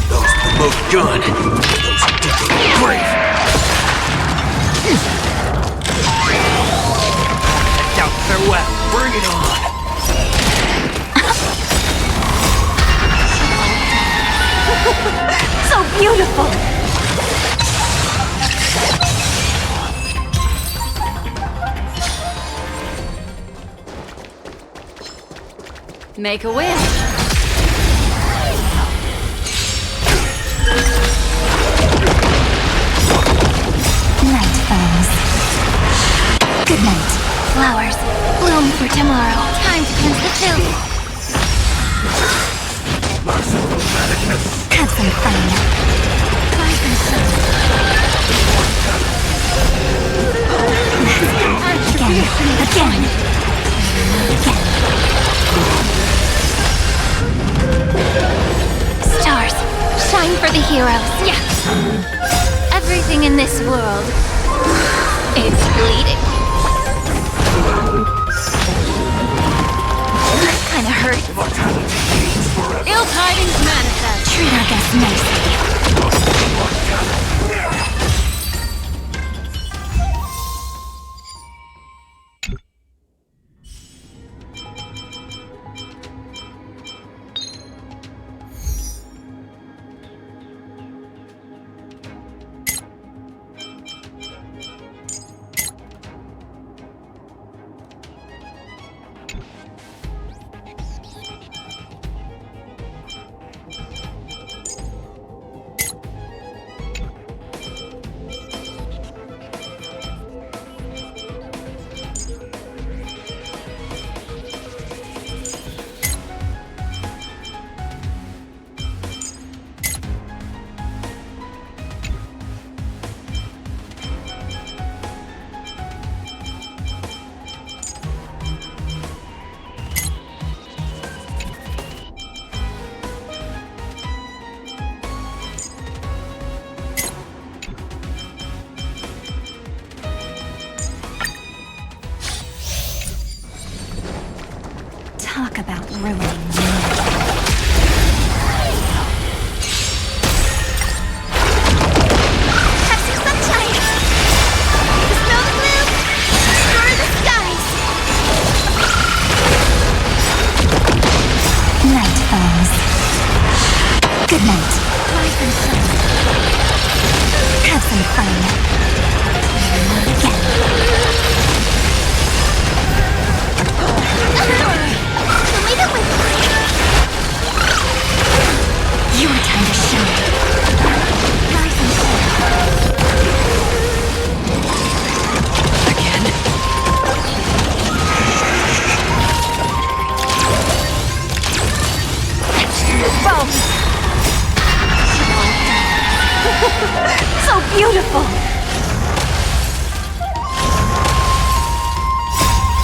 Those promote gun! Those digital brave! I doubt farewell. Bring it on! So beautiful! Make a wish. Night falls. Good night. Flowers, bloom for tomorrow. Time to cleanse the chill. Have some fun. Try some sun. Again. Stars, shine for the heroes. Yeah. Everything in this world, it's bleeding. Kinda hurt. Ill tidings manifest. Treat our guests nicely. Good night. Rise and shine. Have some fun. Again. Leave it with me. Your time to shine. Rise and shine. Again. Both. So beautiful.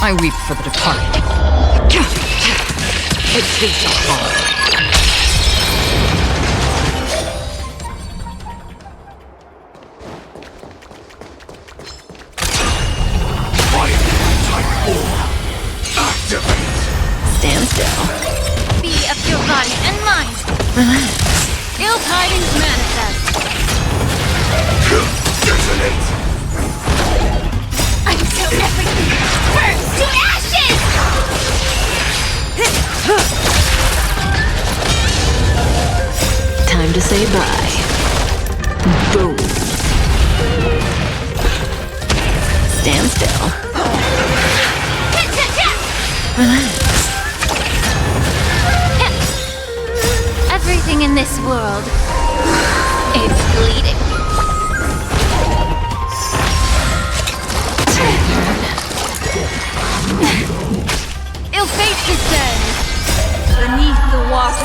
I weep for the departed. It takes a fall. Stand still. Be of your body and mind. Relax. Ill tidings manifest. Until everything burns to ashes! Time to say bye. Boom. Stand still. Relax. Everything in this world is bleeding. Ill fate descends beneath the wash